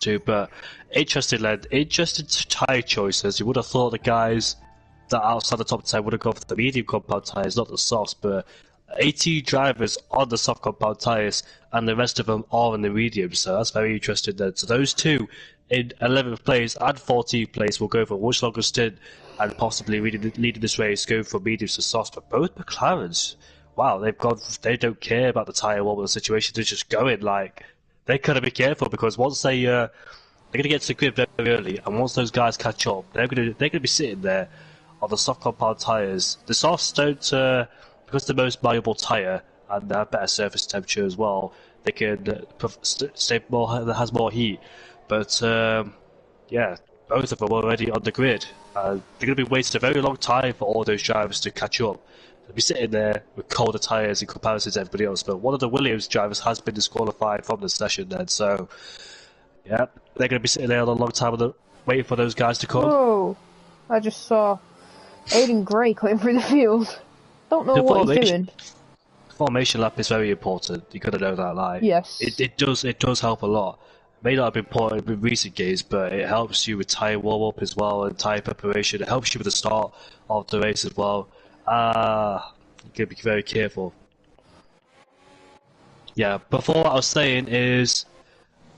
too. But interesting tyre choices. You would have thought the guys that are outside the top 10 would have gone for the medium compound tyres, not the softs, but 18 drivers on the soft compound tyres and the rest of them are on the medium, so that's very interesting then. So those two in 11th place and 14th place will go for a much longer stint and possibly leading this race, going from mediums to softs. But both McLarens, wow, they don't care about the tyre wall or the situation, they're just going like, they gotta be careful because once they're gonna get to the grid very early, and once those guys catch up, they're gonna be sitting there on the soft compound tyres. The softs don't, because they're the most malleable tyre and they have better surface temperature as well. They can stay more. That has more heat, but yeah, both of them are already on the grid. They're gonna be waiting a very long time for all those drivers to catch up. They'll be sitting there with colder tyres in comparison to everybody else. But one of the Williams drivers has been disqualified from the session then, so yeah, they're going to be sitting there a long time waiting for those guys to come. Whoa! I just saw Aiden Gray coming through the field. Don't know what he's doing. Formation lap is very important. You got to know that, like. Yes. It does help a lot. It may not have been important in recent games, but it helps you with tyre warm up as well and tyre preparation. It helps you with the start of the race as well. You gotta be very careful. Yeah, before what I was saying is,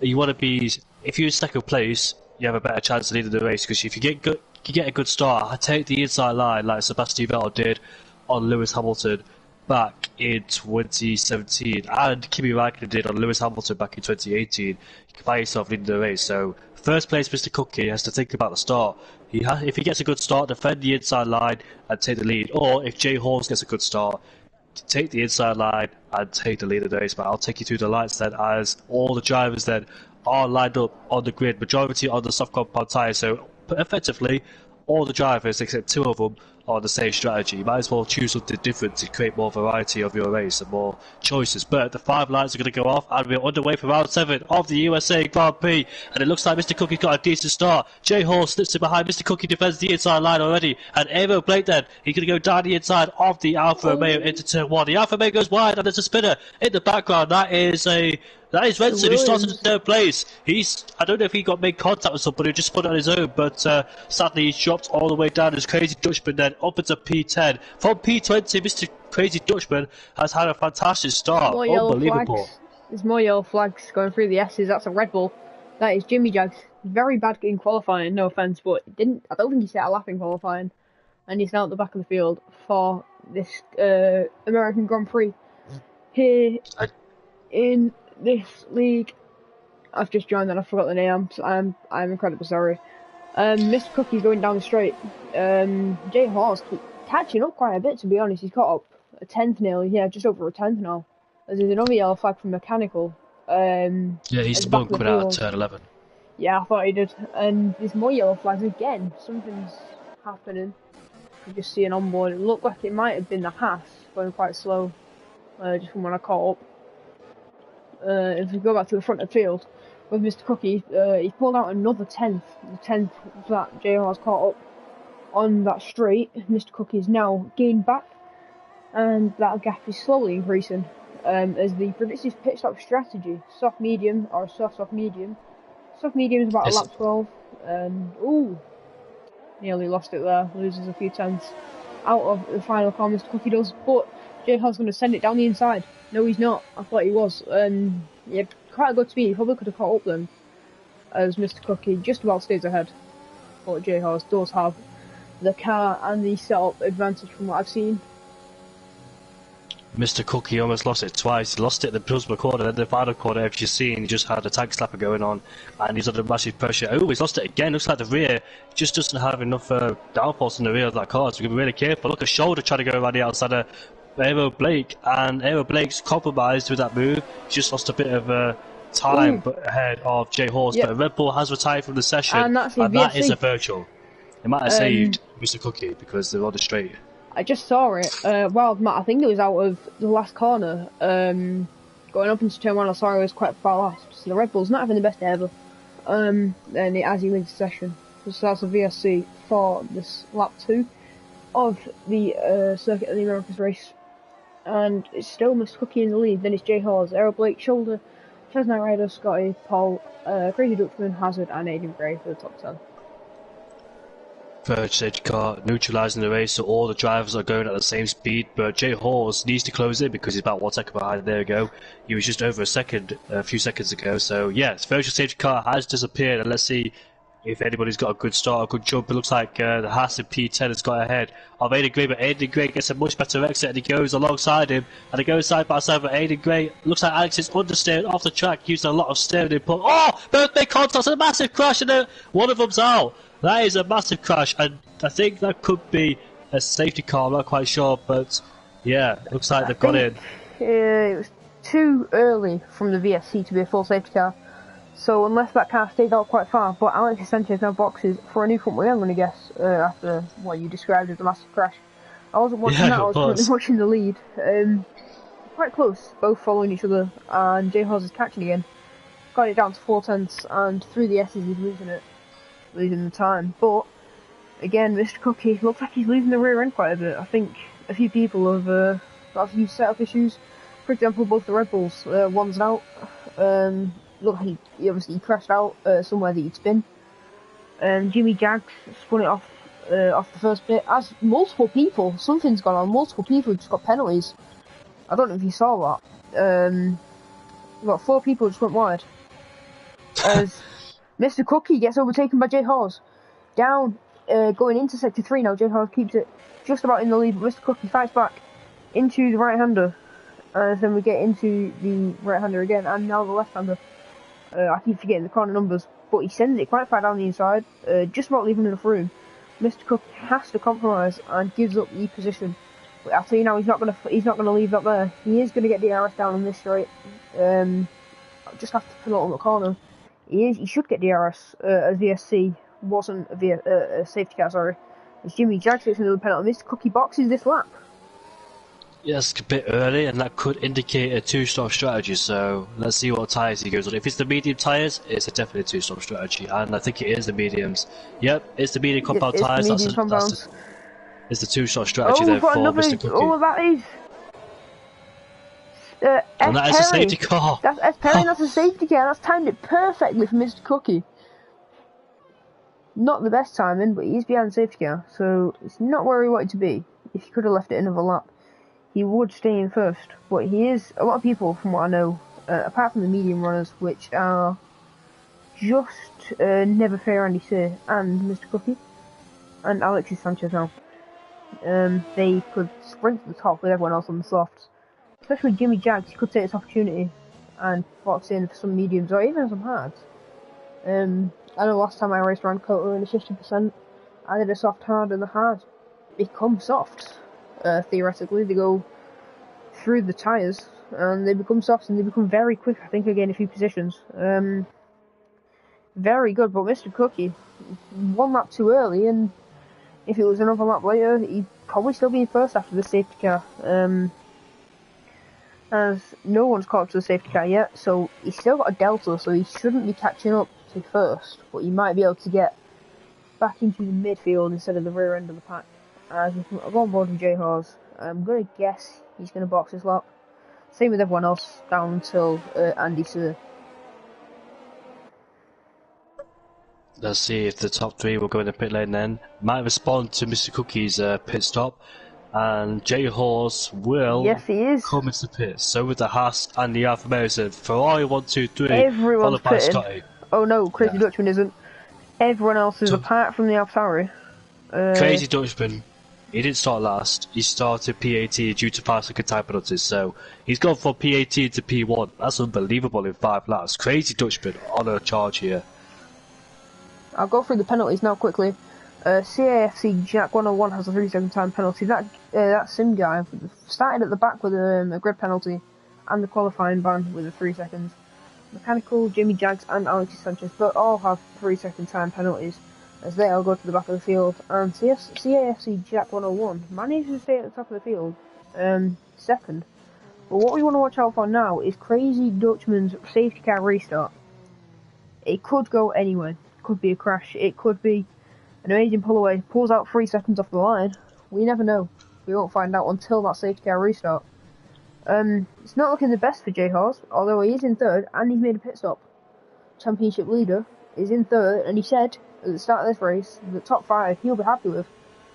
you want to be, if you're in second place, you have a better chance of leading the race, because if you get a good start, I take the inside line like Sebastian Vettel did on Lewis Hamilton back in 2017, and Kimi Räikkönen did on Lewis Hamilton back in 2018, you can find yourself leading the race. So first place Mr. Cookie has to think about the start. If he gets a good start, defend the inside line and take the lead. Or if Jay Horse gets a good start, take the inside line and take the lead of the race. But I'll take you through the lights then, as all the drivers then are lined up on the grid, majority on the soft compound tyres. So effectively, all the drivers except two of them are the same strategy. You might as well choose something different to create more variety of your race and more choices. But the 5 lights are going to go off, and we're underway for round 7 of the USA Grand Prix. And it looks like Mr. Cookie's got a decent start. Jay Hall slips in behind. Mr. Cookie defends the inside line already. And Aero Blake then, he's going to go down the inside of the Alfa Romeo into turn 1. The Alfa Romeo goes wide, and there's a spinner in the background. That is Renson, who started in third place. I don't know if he made contact with somebody, just spun it on his own, but sadly he's dropped all the way down. As Crazy Dutchman then up into P10. From P20, Mr. Crazy Dutchman has had a fantastic start. Unbelievable. There's more yellow flags going through the S's. That's a Red Bull. That is Jimmy Jags. Very bad in qualifying, no offence, but I don't think he set a lap in qualifying. And he's now at the back of the field for this American Grand Prix. Here in this league, I've just joined and I forgot the name, so I'm incredibly sorry. Mr. Cookie going down the straight. Jay Hall's catching up quite a bit, to be honest. He's caught up a 10th nearly, just over a 10th now. There's another yellow flag from Mechanical. Yeah, he's the one coming out at turn 11. Yeah, I thought he did. And there's more yellow flags again. Something's happening. You just see an onboard. It looked like it might have been the Haas going quite slow, just from when I caught up. If we go back to the front of the field with Mr. Cookie, he's pulled out another 10th. The 10th that JR has caught up on that straight. Mr. Cookie is now gained back, and that gap is slowly increasing. As the predictive pit stop strategy, soft medium or soft medium. Soft medium is about a lap 12. Ooh, nearly lost it there. Loses a few tenths out of the final car. Mr. Cookie does, but Jay Hall's going to send it down the inside. No, he's not. I thought he was. Yeah, quite a good speed. He probably could have caught up then, as Mr. Cookie just about stays ahead. But Jay Hall does have the car and the setup advantage from what I've seen. Mr. Cookie almost lost it twice. He lost it in the penultimate corner, then the final corner, if you've seen, he just had a tag slapper going on, and he's under massive pressure. Oh, he's lost it again. Looks like the rear just doesn't have enough downforce in the rear of that car, so we've got to be really careful. Look at Shoulder trying to go around the outside of Aero Blake, and Aero Blake's compromised with that move. He's just lost a bit of time ahead of Jay Horse, but Red Bull has retired from the session, and that is a virtual. It might have saved Mr. Cookie because they're on the straight. I just saw it. Wild Matt, I think it was out of the last corner. Going up into turn 1, I saw it was quite far off. So the Red Bull's not having the best day ever. Then as he wins the session. So that's a VSC for this lap 2 of the Circuit of the Americas race. And it's still Mr. Cookie in the lead. Then it's Jay Hawes, Aero Blake, Shoulder Chestnut Rider, Scotty, Paul, Crazy Dutchman, Hazard, and Aiden Gray for the top 10. Third safety car, neutralising the race, so all the drivers are going at the same speed, but Jay Hawes needs to close it because he's about 1 second behind. There we go. He was just over a second a few seconds ago, so yeah, third safety car has disappeared, and let's see if anybody's got a good start, a good jump. It looks like the Haas in P10 has got ahead of Aiden Gray, but Aiden Gray gets a much better exit and he goes alongside him, and they go side by side. But Aiden Gray looks like Alex is understeering off the track, using a lot of steering input. Oh, birthday contact, a massive crash, and one of them's out. That is a massive crash, and I think that could be a safety car. I'm not quite sure, but yeah, looks like they've got in. It was too early from the VSC to be a full safety car. So unless that car stayed out quite far, but Alex Sanchez now boxes for a new front wheel, I'm going to guess, after what you described as a massive crash. I wasn't watching that, I was currently watching the lead. Quite close, both following each other, and Jay Hawes is catching again. Got it down to 4 tenths, and through the S's he's losing the time. But, again, Mr. Cookie looks like he's losing the rear end quite a bit. I think a few people have got a few setup issues. For example, both the Red Bulls, one's out. Look, he obviously crashed out somewhere that he'd spin. Jimmy Jags spun it off the first bit. As multiple people, something's gone on. Multiple people just got penalties. I don't know if you saw that. About 4 people just went wide. As Mr. Cookie gets overtaken by Jay Hawes. Down, going into sector 3 now. Jay Hawes keeps it just about in the lead, but Mr. Cookie fights back into the right-hander. Then we get into the right-hander again, and now the left-hander. I keep forgetting the corner numbers, but he sends it quite far down the inside, just about leaving enough room. Mr. Cook has to compromise and gives up the position. But I'll tell you now, he's not gonna leave that there. He is gonna get DRS down on this straight. Just after the penultimate corner, he should get DRS as VSC wasn't a safety car. Sorry, it's Jimmy Jags gets another penalty. Mr. Cookie boxes this lap. Yes, a bit early, and that could indicate a 2-stop strategy, so let's see what tyres he goes on. If it's the medium tyres, it's definitely a 2-stop strategy, and I think it is the mediums. Yep, it's the medium compound tyres, it's the 2-stop strategy there for Mr. Cookie. Oh, that is... and that is a safety car. That's S. Perry, that's a safety car, that's timed it perfectly for Mr. Cookie. Not the best timing, but he's behind the safety car, so it's not where he wanted to be. If he could have left it another lap, he would stay in first, but he is, a lot of people from what I know, apart from the medium runners, which are just Never Fair Andy Say and Mr. Cookie, and Alexis Sanchez now. They could sprint to the top with everyone else on the softs. Especially Jimmy Jags, he could take this opportunity and box in for some mediums or even some hards. I know last time I raced around COTA in the 50%, I did a soft hard and the hard become soft. Theoretically, they go through the tyres and they become soft and they become very quick. I think I gain a few positions. Very good, but Mr. Cookie, 1 lap too early, and if it was another lap later, he'd probably still be in first after the safety car. As no one's caught up to the safety car yet, so he's still got a delta, so he shouldn't be catching up to first, but he might be able to get back into the midfield instead of the rear end of the pack. As we go on board with Jay Hawes, I'm going to guess he's going to box this lap. Same with everyone else down until Andy Sir. Let's see if the top 3 will go in the pit lane then. Might respond to Mr. Cookie's pit stop. And Jay Hawes will come into the pit. So with the Haas and the Alfa Romeo. Ferrari 1, 2, 3, everyone's followed by Scotty. Oh no, Crazy Dutchman isn't. Everyone else is apart from the AlphaTauri. Crazy Dutchman, he didn't start last. He started PAT due to 5-second time penalties, so he's gone from PAT to P1. That's unbelievable in 5 laps. Crazy Dutchman on a charge here. I'll go through the penalties now quickly. CAFC Jack 101 has a 3-second time penalty. That sim guy started at the back with a grid penalty and the qualifying ban with a 3 seconds. Mechanical, Jimmy Jags and Alexis Sanchez but all have 3-second time penalties as they all go to the back of the field, and CAFC Jack 101 managed to stay at the top of the field, second. But what we want to watch out for now is Crazy Dutchman's safety car restart. It could go anywhere. It could be a crash, it could be an amazing pull away, pulls out 3 seconds off the line. We never know. We won't find out until that safety car restart. It's not looking the best for J Horse, although he is in third and he's made a pit stop. Championship leader is in third, and he said at the start of this race the top 5 he'll be happy with.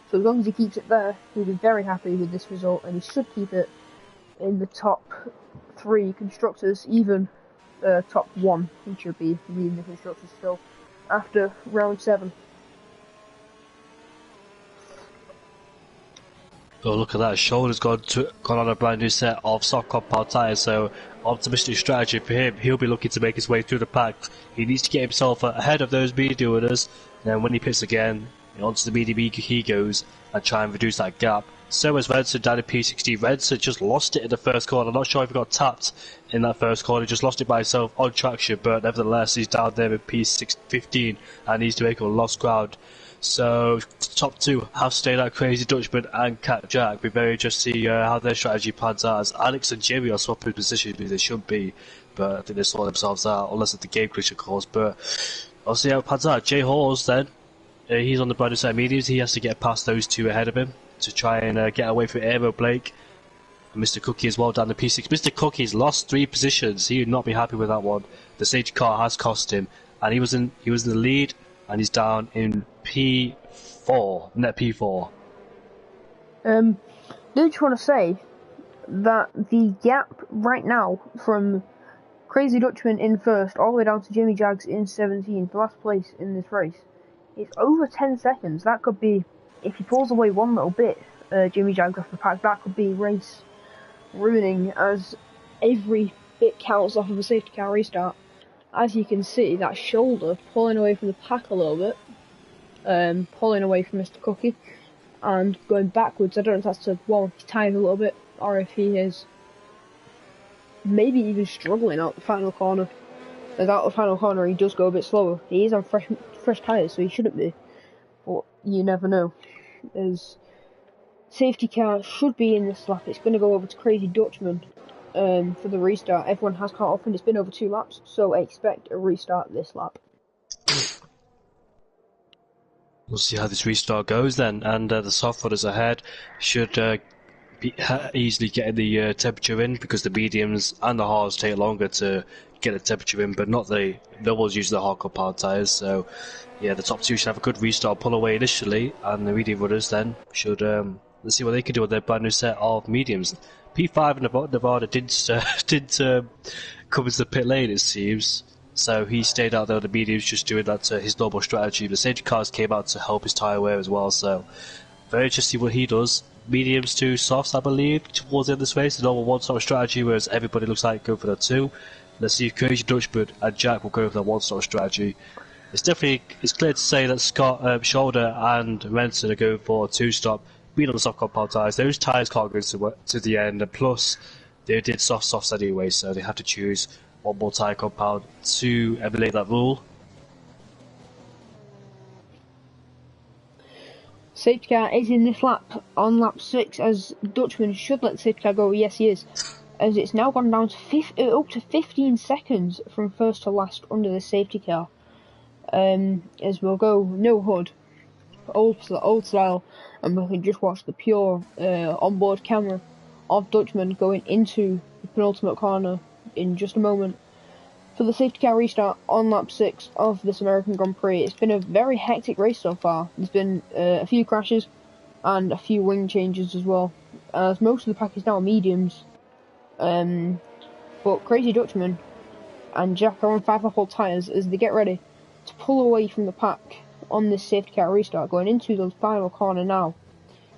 So as long as he keeps it there, he'll be very happy with this result, and he should keep it in the top 3 constructors, even top 1 he should be leading the constructors still after round 7. Oh, look at that. Shoulder's gone on a brand new set of soft compound tyres, so optimistic strategy for him. He'll be looking to make his way through the pack. He needs to get himself ahead of those medium winners, and then when he pits again, onto the medium he goes and try and reduce that gap. So has Renson down in P16. Renson just lost it in the first corner. I'm not sure if he got tapped in that first corner. He just lost it by himself on traction, but nevertheless he's down there in P15 and needs to make a lost ground. So top 2 have stayed out Crazy Dutchman and Cat Jack. Be very interested to see how their strategy plans out, as Alex and Jimmy are swapping positions because they should be, but I think they sort themselves out, unless it's the game glitch of course. But I'll see how it pans out. Jay Hawes then, he's on the brand new set of mediums. He has to get past those 2 ahead of him to try and get away from Aero Blake. And Mr. Cookie as well down the P6. Mr. Cookie's lost 3 positions. He would not be happy with that one. The safety car has cost him, and he was in the lead, and he's down in P4, net P4. Do just want to say that the gap right now from Crazy Dutchman in first all the way down to Jimmy Jags in 17th, last place in this race, is over 10 seconds. That could be, if he pulls away one little bit, Jimmy Jags off the pack, that could be race ruining, as every bit counts off of a safety car restart. As you can see, that shoulder pulling away from the pack a little bit, pulling away from Mr. Cookie, and going backwards. I don't know if that's to warm his tyres a little bit, or if he is maybe even struggling out the final corner. As out the final corner he does go a bit slower. He is on fresh tyres, so he shouldn't be, but you never know. As safety car should be in this lap, it's going to go over to Crazy Dutchman for the restart. Everyone has caught up and it's been over 2 laps, so I expect a restart this lap. We'll see how this restart goes then, and the soft runners ahead should be easily getting the temperature in, because the mediums and the hards take longer to get the temperature in, but not the ones using the hard compound tyres. So yeah, the top 2 should have a good restart pull away initially, and the medium runners then should let's see what they can do with their brand new set of mediums. P5 in Nevada didn't come into the pit lane, it seems. So he stayed out there with the mediums, just doing that to his normal strategy. The safety cars came out to help his tyre wear as well, so very interesting what he does. Mediums to softs, I believe, towards the end of this race. The normal 1 sort of strategy, whereas everybody looks like go for the 2. Let's see if Crazy Dutchman and Jack will go for the 1 sort of strategy. It's clear to say that Scott, Shoulder and Renson are going for a 2-stop. Being on the soft compound tyres, those tyres can't go to the end, and plus they did softs anyway, so they have to choose 1 more tyre compound to emulate that rule. Safety car is in this lap, on lap 6, as Dutchman should let the safety car go. Yes, he is, as it's now gone down to up to 15 seconds from first to last under the safety car. As we'll go no hood, old style, and we can just watch the pure onboard camera of Dutchman going into the penultimate corner in just a moment for the safety car restart on lap 6 of this American Grand Prix. It's been a very hectic race so far. There's been a few crashes and a few wing changes as well, as most of the pack is now mediums. But Crazy Dutchman and Jack are on 5-hole tyres as they get ready to pull away from the pack on this safety car restart, going into the final corner now.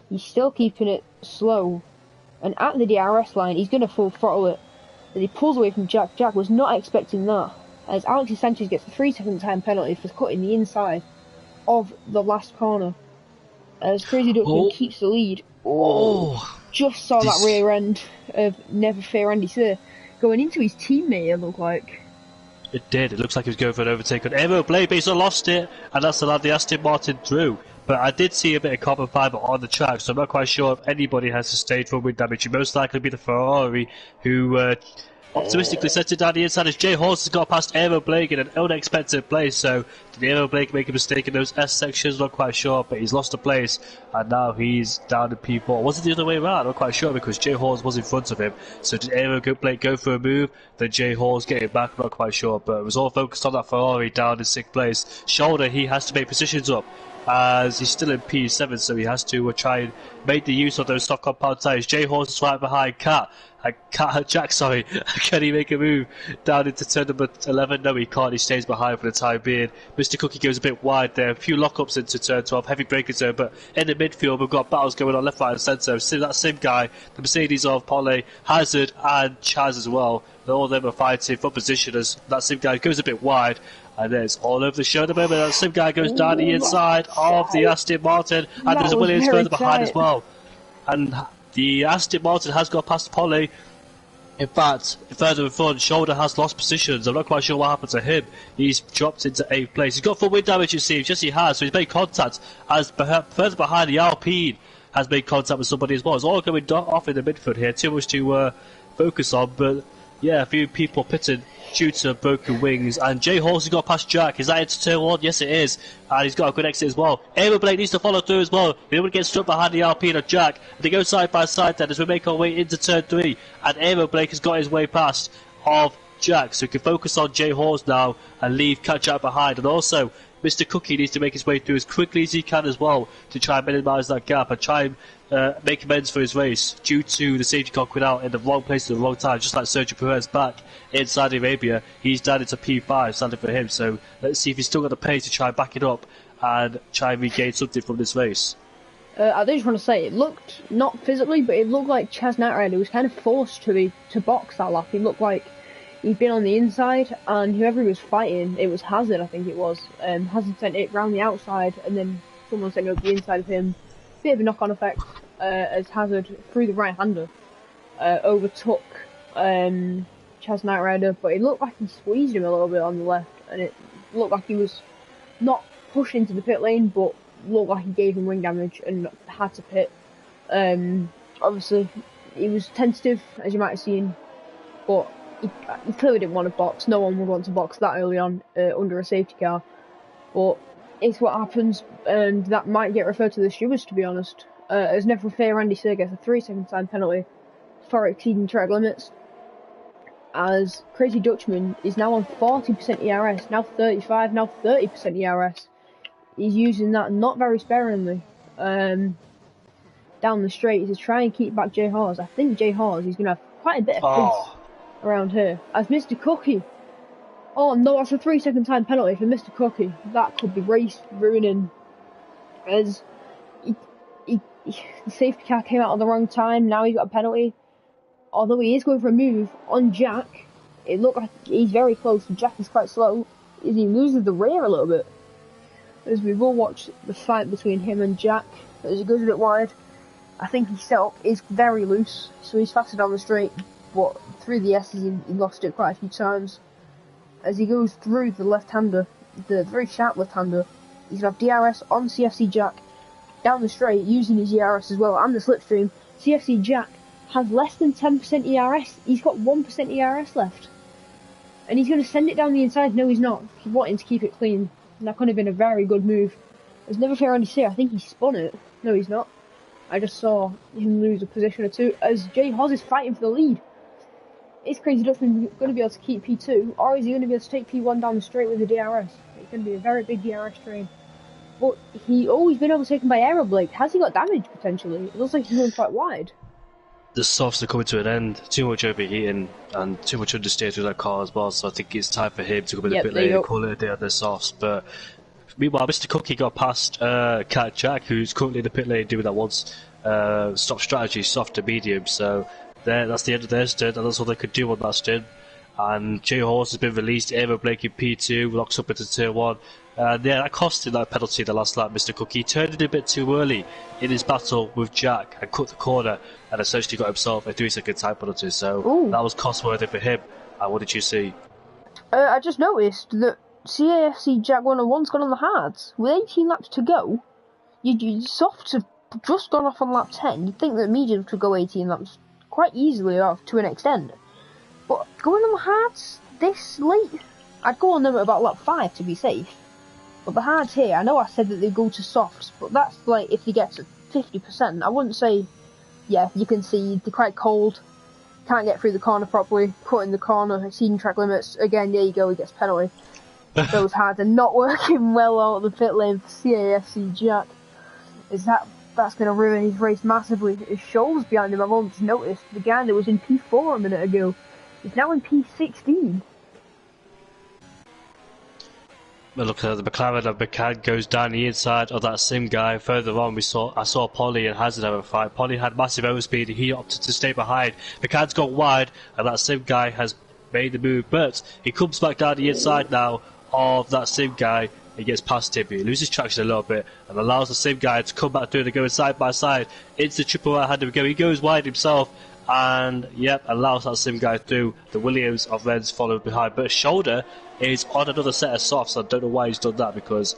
He's still keeping it slow, and at the DRS line he's going to full throttle it as he pulls away from Jack. Jack was not expecting that, as Alexis Sanchez gets a 3-second time penalty for cutting the inside of the last corner, as Crazy Dutchman keeps the lead. Just saw that rear end of Never Fear Andy Sir going into his teammate, it looked like. It did. It looks like he was going for an overtake on Aero Blade, but he's lost it, and that's allowed the Aston Martin through. But I did see a bit of carbon fibre on the track, so I'm not quite sure if anybody has sustained from wind damage. It most likely be the Ferrari, who optimistically sent it down the inside as Jay Horse has got past Aero Blake in an unexpected place. So did Aero Blake make a mistake in those S sections? Not quite sure, but he's lost a place and now he's down in P4. Was it the other way around? Not quite sure because Jay Horse was in front of him. So did Aero Blake go for a move? Then Jay Horse get it back? Not quite sure, but it was all focused on that Ferrari down in 6th place. Shoulder, he has to make positions up, as he's still in P7, so he has to try and make the use of those soft compound tyres. Jay Horse is right behind Jack, sorry. Can he make a move down into turn number 11? No, he can't. He stays behind for the time being. Mr. Cookie goes a bit wide there. A few lockups into turn 12, heavy braking zone, but in the midfield, we've got battles going on left, right, and centre. So that same guy, the Mercedes of Polly, Hazard, and Chaz as well. All of them are fighting for position as that same guy goes a bit wide. And it's all over the show at the moment. That same guy goes down the inside of the Aston Martin, and there's a Williams further behind as well. And the Aston Martin has got past Polly. In fact, further in front, Shoulder has lost positions. I'm not quite sure what happened to him. He's dropped into 8th place. He's got full wind damage, it seems. Yes, he has. So he's made contact. As further behind, the Alpine has made contact with somebody as well. It's all going off in the midfield here. Too much to focus on, but yeah, a few people pitted due to broken wings. And Jay Horse has got past Jack. Is that into turn 1? Yes, it is. And he's got a good exit as well. Aaron Blake needs to follow through as well. He don't want to get stuck behind the Alpine of Jack. They go side by side then as we make our way into turn 3. And Aaron Blake has got his way past of Jack. So he can focus on Jay Horse now and leave catch out behind. And also, Mr. Cookie needs to make his way through as quickly as he can as well to try and minimise that gap and try and make amends for his race due to the safety car going out in the wrong place at the wrong time, just like Sergio Perez back in Saudi Arabia. He's down into P5, sadly for him, so let's see if he's still got the pace to try and back it up and try and regain something from this race. I do just want to say, it looked, not physically, but it looked like Chaz Knightrider was kind of forced to box that lap. It looked like he'd been on the inside, and whoever he was fighting, it was Hazard, I think it was. Hazard sent it round the outside, and then someone sent it up the inside of him. Bit of a knock-on effect, as Hazard, through the right-hander, overtook Chaz Knightrider, but it looked like he squeezed him a little bit on the left, and it looked like he was not pushed into the pit lane, but looked like he gave him wing damage and had to pit. Obviously, he was tentative, as you might have seen, but he clearly didn't want to box. No one would want to box that early on under a safety car, but it's what happens, and that might get referred to the stewards, to be honest. As never fair, Andy Sear gets a 3-second time penalty for exceeding track limits, as Crazy Dutchman is now on 40% ERS, now 35, now 30% ERS. He's using that not very sparingly down the straight to try and keep back Jay Hawes. I think Jay Hawes is going to have quite a bit of pace around here. As Mr. Cookie, oh no, that's a 3-second time penalty for Mr. Cookie. That could be race ruining, as the safety car came out at the wrong time. Now he's got a penalty. Although he is going for a move on Jack, it looked like he's very close. Jack is quite slow. He loses the rear a little bit. As we will watch the fight between him and Jack as he goes a bit wide. I think his setup is very loose, so he's faster down the straight, but through the S's he lost it quite a few times. As he goes through the left-hander, the very sharp left-hander, he's going to have DRS on CFC Jack down the straight, using his ERS as well, and the slipstream. CFC Jack has less than 10% ERS. He's got 1% ERS left. And he's going to send it down the inside. No, he's not. He's wanting to keep it clean. And that could have been a very good move. There's never fair Andy Sear. I think he spun it. No, he's not. I just saw him lose a position or two as Jay Hawes is fighting for the lead. Is Crazy Dutchman going to be able to keep P2, or is he going to be able to take P1 down the straight with the DRS? It's going to be a very big DRS train. But he's always been overtaken by Aero Blake. Has he got damage potentially? It looks like he's going quite wide. The softs are coming to an end. Too much overheating and too much understeer through that car as well. So I think it's time for him to come in a bit later and call it a day on the softs. But meanwhile, Mr. Cookie got past Cat Jack, who's currently in the pit lane doing that once stop strategy, soft to medium. So that's the end of their stint, and that's all they could do on that stint. And Jay Horse has been released. Aero Blake in P2 locks up into Tier 1. Yeah, that cost him that penalty the last lap, Mr. Cookie. He turned it a bit too early in his battle with Jack and cut the corner and essentially got himself a 3-second time penalty. So that was cost worthy for him. And what did you see? I just noticed that CAFC Jack 101's gone on the hards. With 18 laps to go, you softs have just gone off on lap 10. You'd think that mediums would go 18 laps quite easily off to an extent. But going on the hards this late, I'd go on them at about lap 5 to be safe. But the hards here, I know I said that they go to softs, but that's like if they get to 50%. I wouldn't say, yeah, you can see they're quite cold, can't get through the corner properly, cut in the corner, exceeding track limits. Again, there you go, he gets penalty. Those hards are not working well out of the pit lane for CAFC Jack. That's going to ruin his race massively. His shoulders behind him, I've only noticed. The guy that was in P4 a minute ago is now in P16. But look at the McLaren of McCann goes down the inside of that sim guy. Further on, I saw Polly and Hazard have a fight. Polly had massive overspeed and he opted to stay behind. McCann's got wide and that sim guy has made the move, but he comes back down the inside now of that sim guy. He gets past him, he loses traction a little bit and allows the sim guy to come back through. They're going side by side into the triple right hander. He goes wide himself and yep, allows that sim guy through. The Williams of Reds followed behind, but shoulder is on another set of softs. I don't know why he's done that, because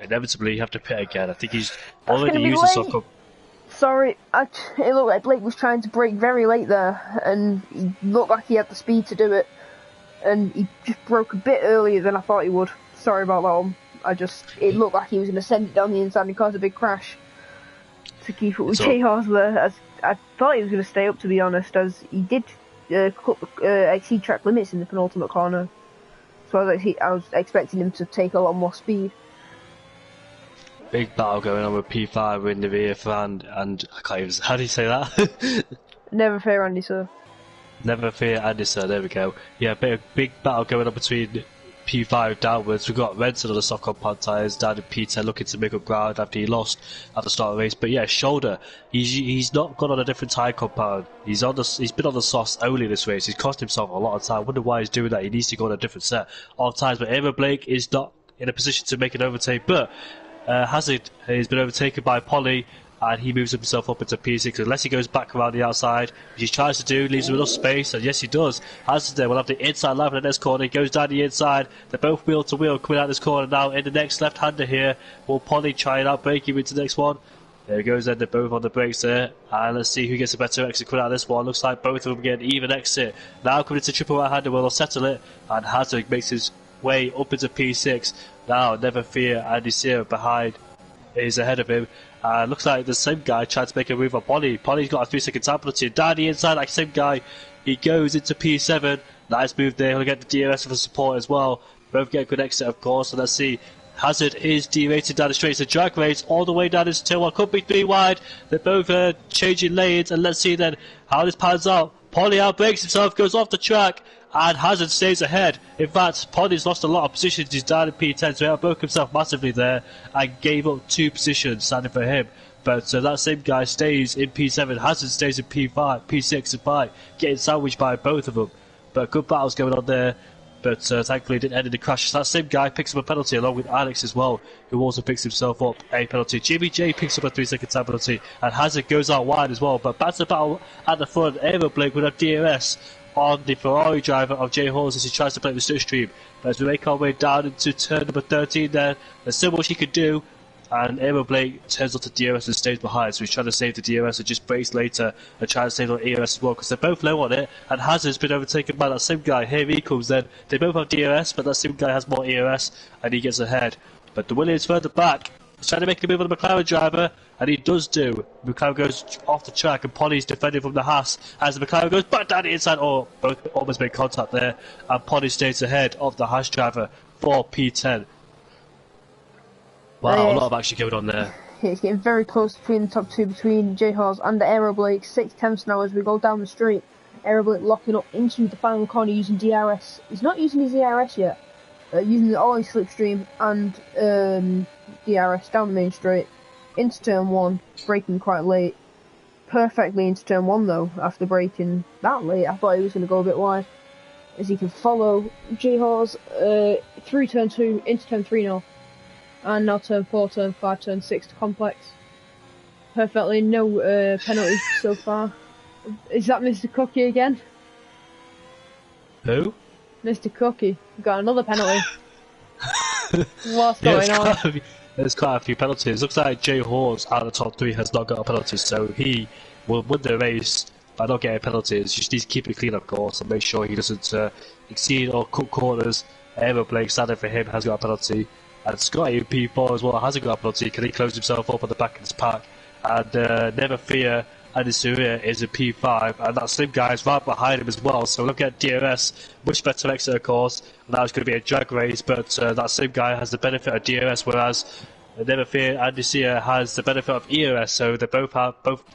inevitably you have to pit again. I think he's already used the soft. Sorry, it looked like Blake was trying to brake very late there, and he looked like he had the speed to do it, and he just broke a bit earlier than I thought he would. Sorry about that one. It looked like he was going to send it down the inside and cause a big crash to keep up with J-Horse there. I thought he was going to stay up, to be honest, as he did exceed track limits in the penultimate corner. So I was expecting him to take a lot more speed. Big battle going on with P5 in the rear and I can't even, how do you say that? Never fear, Andy, sir. Never fear, Andy, sir, there we go. Yeah, big battle going on between P5 downwards. We've got Renson on the soft compound tyres down in P10 looking to make up ground after he lost at the start of the race. But yeah, shoulder, he's not gone on a different tyre compound. He's been on the softs only this race. He's cost himself a lot of time. I wonder why he's doing that. He needs to go on a different set of tyres. But Aaron Blake is not in a position to make an overtake. But Hazard has been overtaken by Polly, and he moves himself up into P6 unless he goes back around the outside, which he tries to do, leaves him enough space, and yes he does. Hazard there will have the inside line for the next corner. He goes down the inside. They're both wheel to wheel coming out this corner now. In the next left-hander here, will Polly try and outbrake him into the next one? There he goes then, they're both on the brakes there, and let's see who gets a better exit coming out of this one. Looks like both of them get an even exit. Now coming into triple right-hander, will they'll settle it, and Hazard makes his way up into P6. Now, never fear, Andy Sear behind is ahead of him. Looks like the same guy tried to make a move on Polly. Polly's got a 3-second time penalty. Down the inside, like same guy, he goes into P7. Nice move there. He'll get the DRS for support as well. Both get a good exit, of course. So let's see. Hazard is derated down the straight. It's a drag race all the way down into turn 1. Could be 3 wide. They're both changing lanes. And let's see then how this pans out. Polly outbreaks himself, goes off the track, and Hazard stays ahead. In fact, Polly's lost a lot of positions. He's down in P10, so he outbroke himself massively there and gave up 2 positions standing for him. But that same guy stays in P7. Hazard stays in P5, P6 and 5, getting sandwiched by both of them. But good battles going on there. But thankfully it didn't end in the crash. That same guy picks up a penalty along with Alex as well, who also picks himself up a penalty. Jimmy J picks up a 3-second time penalty, and Hazard goes out wide as well. But back to the battle at the front. Aaron Blake with a DRS on the Ferrari driver of J Horse as he tries to play the slipstream. But as we make our way down into turn number 13 there, there's so much he could do. And Aaron Blake turns onto DRS and stays behind, so he's trying to save the DRS and just brakes later and try to save on ERS as well, because they're both low on it, and Hazard's been overtaken by that same guy. Here he comes then. They both have DRS, but that same guy has more ERS, and he gets ahead. But the Williams further back is trying to make a move on the McLaren driver, and he does do. McLaren goes off the track, and Polly's defending from the Haas as the McLaren goes back down the inside. Oh, both almost made contact there, and Polly stays ahead of the Haas driver for P10. Wow, a lot of action going on there. It's getting very close between the top 2, between J-Horse and Aero Blake. 6/10 now as we go down the street. Aero Blake locking up into the final corner using DRS. He's not using his DRS yet. Using the all slipstream and DRS down the main straight. Into turn 1, braking quite late. Perfectly into turn 1 though, after braking that late. I thought he was going to go a bit wide. As he can follow J-Horse through turn 2, into turn 3 now. And now turn 4, turn 5, turn 6 to complex. Perfectly, no penalties so far. Is that Mr. Cookie again? Who? Mr. Cookie. Got another penalty. What's going on? There's quite a few penalties. Looks like J Horse out of the top 3 has not got a penalty, so he will win the race by not getting penalties. You just need to keep it clean, of course, and make sure he doesn't exceed or cut corners. Aero Blake, sadly for him, has got a penalty. And Scotty in P4 as well hasn't got a penalty. Can he close himself up at the back of his pack? And Never Fear and Surya is a P5, and that slim guy is right behind him as well. So look at DRS, much better exit, of course. And that was going to be a drag race, but that slim guy has the benefit of DRS, whereas Never Fear and Surya has the benefit of ERS. So they're both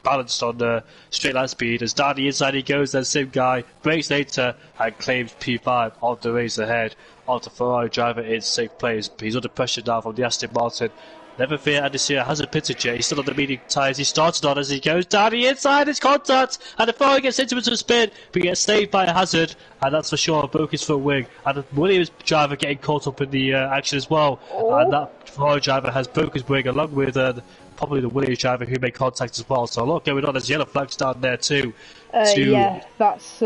balanced on the straight line speed. As down the inside he goes, then slim guy breaks later and claims P5 on the race ahead. On the Ferrari driver in 6th place, but he's under pressure now from the Aston Martin. Never Fear Adesanya hasn't pitted yet. He's still on the medium tyres. He started on as he goes down the inside. It's contact, and the Ferrari gets into a spin, but he gets saved by a hazard, and that's for sure. Broke his front wing, and the Williams driver getting caught up in the action as well. And that Ferrari driver has broke his wing along with probably the Williams driver who made contact as well. So a lot going on. There's yellow flags down there too. Yeah, that's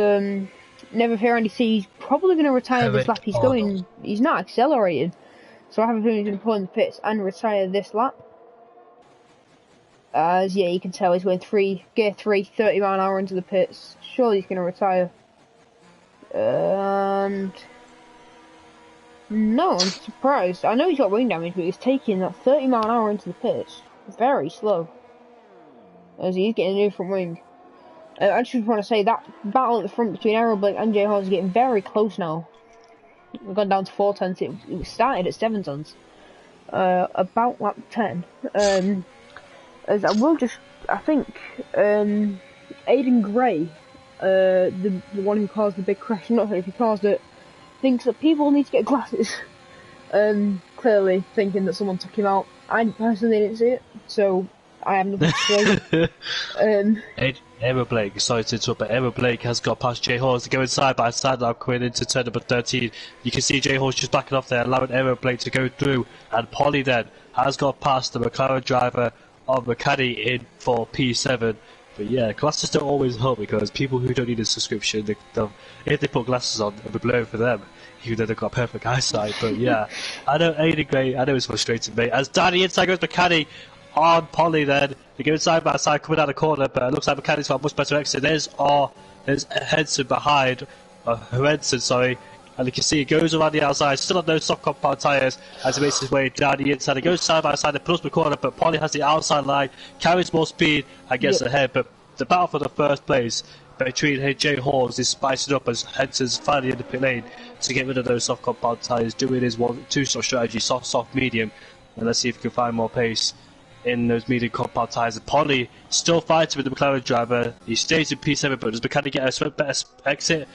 Never Fear Andy C. He's probably going to retire this lap. He's not accelerating. So I have a feeling he's going to pull in the pits and retire this lap. As, yeah, you can tell he's going gear 3, 30 mile an hour into the pits. Surely he's going to retire. And... no, I'm surprised. I know he's got wing damage, but he's taking that 30 mile an hour into the pits. Very slow. As he's getting a new front wing. I just want to say that battle at the front between Aero Blake and J Hall is getting very close now. We've gone down to 4 tenths. It started at 7 tenths. About lap 10. As I will just, I think, Aidan Gray, the one who caused the big crash, not if he caused it, thinks that people need to get glasses. Clearly thinking that someone took him out. I personally didn't see it, so I have nothing to say. Aero Blake, sorry to interrupt, but Aero Blake has got past J Horse to go side by side now, coming into turn number 13. You can see J Horse just backing off there, allowing Aero Blake to go through, and Polly then has got past the McLaren driver of McCanny in for P7. But yeah, glasses don't always help because people who don't need a subscription, if they put glasses on, it'll be blurry for them, even though they've got perfect eyesight. But yeah, I know Aidan Gray, I know it's frustrating, mate. As Danny inside goes McCanny on Polly then. They go side by side coming down the corner, but it looks like McCanny's got a much better exit. There's Henson behind, Henson, sorry. And you can see he goes around the outside, still on no soft compound tyres as he makes his way down the inside. He goes side by side and pulls the corner, but Polly has the outside line, carries more speed and gets ahead. But the battle for the first place between J Horns is spicing up as Henson's finally in the pit lane to get rid of those soft compound tyres, doing his 2-stop strategy, soft, medium. And let's see if he can find more pace in those medium compound tyres. And Polly still fighting with the McLaren driver. He stays in P7, but does McCanny get a better exit?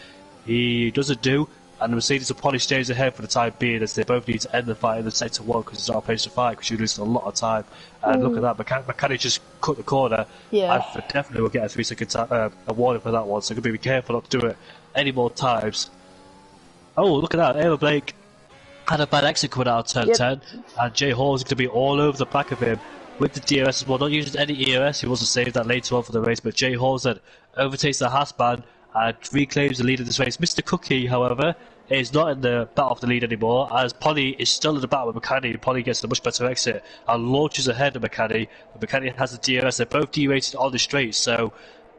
He doesn't do. And the Mercedes and Polly stays ahead for the time being, as they both need to end the fight in the sector 1 because it's our place to fight, because you're losing a lot of time. And look at that, McCanny just cut the corner. Yeah. And definitely will get a 3-second a warning for that one, so be careful not to do it any more times. Oh, look at that, Aero Blake had a bad exit coming out of turn 10, and J Hall is going to be all over the back of him with the DRS as well, not using any ERS. He wasn't saved that later on for the race, but J Hall then overtakes the Haasman and reclaims the lead of this race. Mr. Cookie, however, is not in the battle for the lead anymore, as Polly is still in the battle with McCanny. Polly gets a much better exit and launches ahead of McCanny. McCanny has the DRS. They're both derated on the straight, so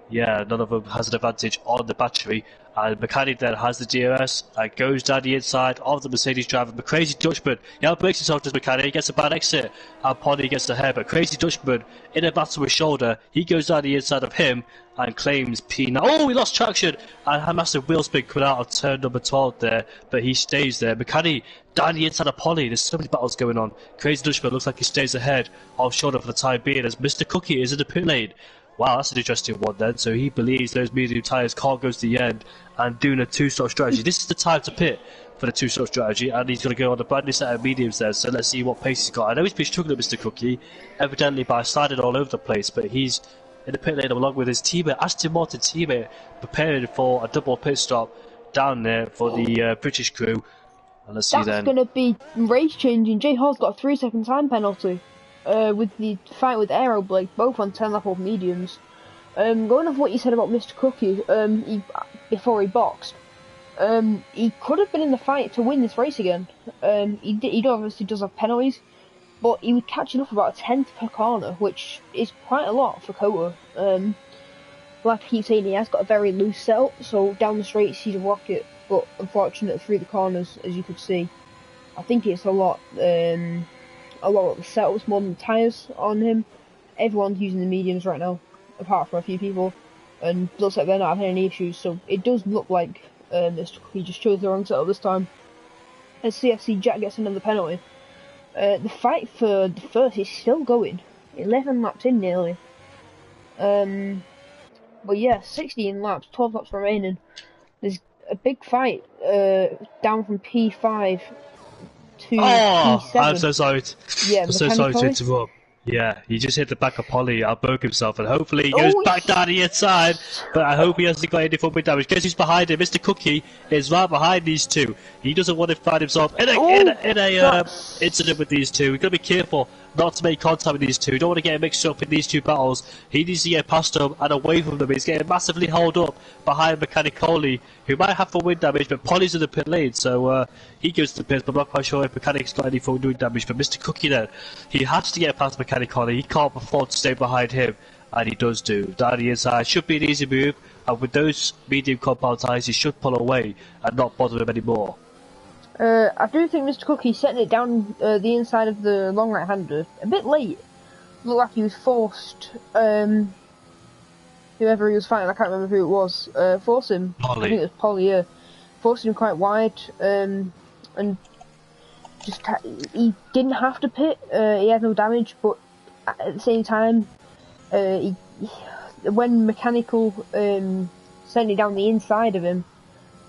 yeah, none of them has an advantage on the battery. And McCanny then has the DRS and goes down the inside of the Mercedes driver. The Crazy Dutchman, he outbreaks himself to McCanny, he gets a bad exit, and Polly gets ahead. But Crazy Dutchman, in a battle with shoulder, he goes down the inside of him and claims P9. Oh, he lost traction and had a massive wheel spin coming out of turn number 12 there, but he stays there. McCanny down the inside of Polly. There's so many battles going on. Crazy Dutchman looks like he stays ahead of shoulder for the time being, as Mr. Cookie is in the pit lane. Wow, that's an interesting one then. So he believes those medium tyres can't go to the end and doing a 2-stop strategy. This is the time to pit for the 2-stop strategy, and he's going to go on a brand new set of mediums there. So let's see what pace he's got. I know he's been struggling, Mr. Cookie, evidently by sliding all over the place, but he's in the pit lane along with his teammate, Aston Martin teammate, preparing for a double pit stop down there for the British crew. And let's see then. That's going to be race changing. J Hall's got a 3-second time penalty. With the fight with Aero Blake, both on 10 lap off mediums. Going off what you said about Mr. Cookie, before he boxed, he could have been in the fight to win this race again. He obviously does have penalties, but he would catch enough about a 10th per corner, which is quite a lot for COTA. like I keep saying, he has got a very loose setup, so down the straights he's a rocket, but unfortunately through the corners, as you could see, I think it's a lot of the setups more than the tyres on him. Everyone's using the mediums right now, apart from a few people, and looks like they're not having any issues, so it does look like he just chose the wrong setup this time. As CFC Jack gets another penalty. The fight for the first is still going. 11 laps in nearly. But yeah, 16 laps, 12 laps remaining. There's a big fight down from P5 to P7. I'm so sorry. Yeah, I'm so sorry to interrupt. Yeah, he just hit the back of Polly, broke himself, and hopefully he goes back down the inside, but I hope he hasn't got any foot damage. Guess who's behind him? Mr. Cookie is right behind these two. He doesn't want to find himself in a incident with these two. We've got to be careful not to make contact with these two. We don't want to get mixed up in these two battles. He needs to get past them and away from them. He's getting massively held up behind Mechanicoli, who might have wind damage, but Polly's in the pit lane, so he goes to the pit, but I'm not quite sure if Mechanic's got any wind damage. But Mr. Cookie then, he has to get past Mechanicoli. He can't afford to stay behind him, and he does do. Down the inside should be an easy move, and with those medium compound tyres, he should pull away and not bother him anymore. I do think Mr. Cookie's setting it down the inside of the long right-hander a bit late. Looked like he was forced, whoever he was fighting, I can't remember who it was, forced him. Polly. I think it was Polly, yeah. Forced him quite wide, and just he didn't have to pit. He had no damage, but at the same time, when Mechanical sent it down the inside of him,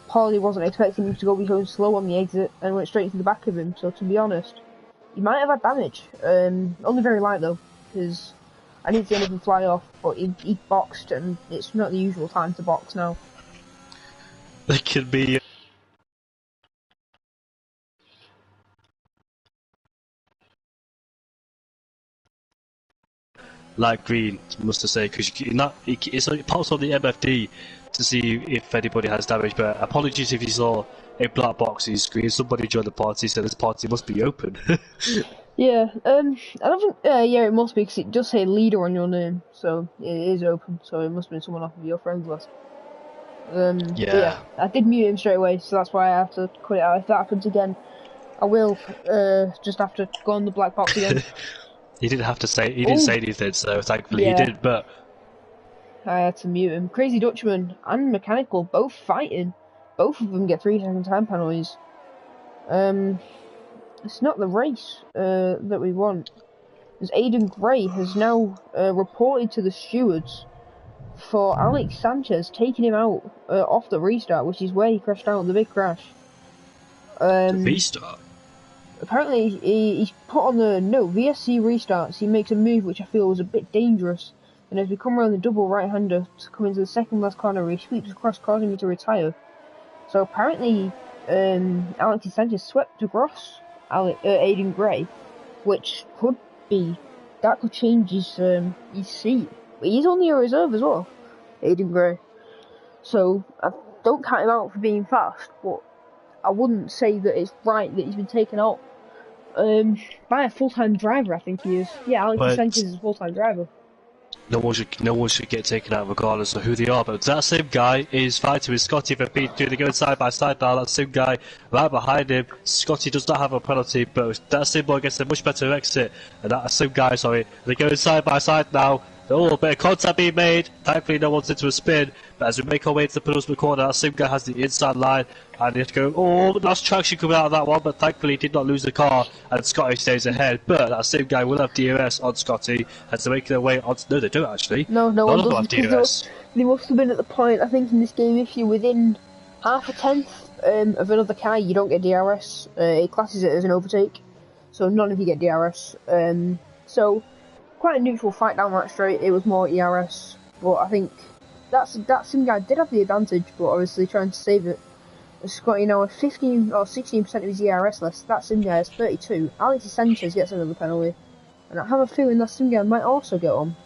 Paulie wasn't expecting him to be going slow on the exit and went straight to the back of him, so to be honest, he might have had damage. Only very light though, because I didn't see anything fly off, but he boxed, and it's not the usual time to box now. It could be... light green, must I say, because it pops on the MFD to see if anybody has damage, but apologies if you saw a black box on your screen. Somebody joined the party, so this party must be open. Yeah, I don't think, yeah, it must be, because it does say leader on your name, so it is open, so it must have been someone off of your friends list. Yeah, I did mute him straight away, so that's why I have to quit it out. If that happens again, I will just have to go on the black box again. He didn't have to say, he didn't say anything, so thankfully he did, but... I had to mute him. Crazy Dutchman and Mechanical both fighting. Both of them get 3-second time penalties. It's not the race that we want. As Aiden Gray has now reported to the stewards for Alex Sanchez taking him out off the restart, which is where he crashed out in the big crash. The restart? Apparently he's put on the VSC restarts. He makes a move which I feel was a bit dangerous. And as we come around the double right-hander to come into the second last corner, he sweeps across, causing me to retire. So apparently, Alex Sanchez swept across Aiden Gray, which could change his seat. But he's only a reserve as well, Aiden Gray. So I don't count him out for being fast, but I wouldn't say that it's right that he's been taken out by a full-time driver. I think he is. Yeah, Alex Sanchez is a full-time driver. No one should get taken out regardless of who they are, but that same guy is fighting with Scotty for P2. They're going side by side now. That same guy right behind him. Scotty does not have a penalty, but that same boy gets a much better exit. And that same guy, they're going side by side now. Oh, a bit of contact being made. Thankfully, no one's into a spin. But as we make our way to the penultimate corner, that same guy has the inside line. And you have to go, oh, nice traction coming out of that one. But thankfully, he did not lose the car. And Scotty stays ahead. But that same guy will have DRS on Scotty. And to make their way on. No, they don't actually. No None one of them have DRS. They must have been at the point, I think, in this game, if you're within half a tenth of another car, you don't get DRS. It classes it as an overtake. So none of you get DRS. So quite a neutral fight down that straight. It was more ERS, but I think that sim guy did have the advantage, but obviously trying to save it. Scotty now with 15 or 16% of his ERS list. That sim guy has 32. Alex Sanchez gets another penalty, and I have a feeling that sim guy might also get on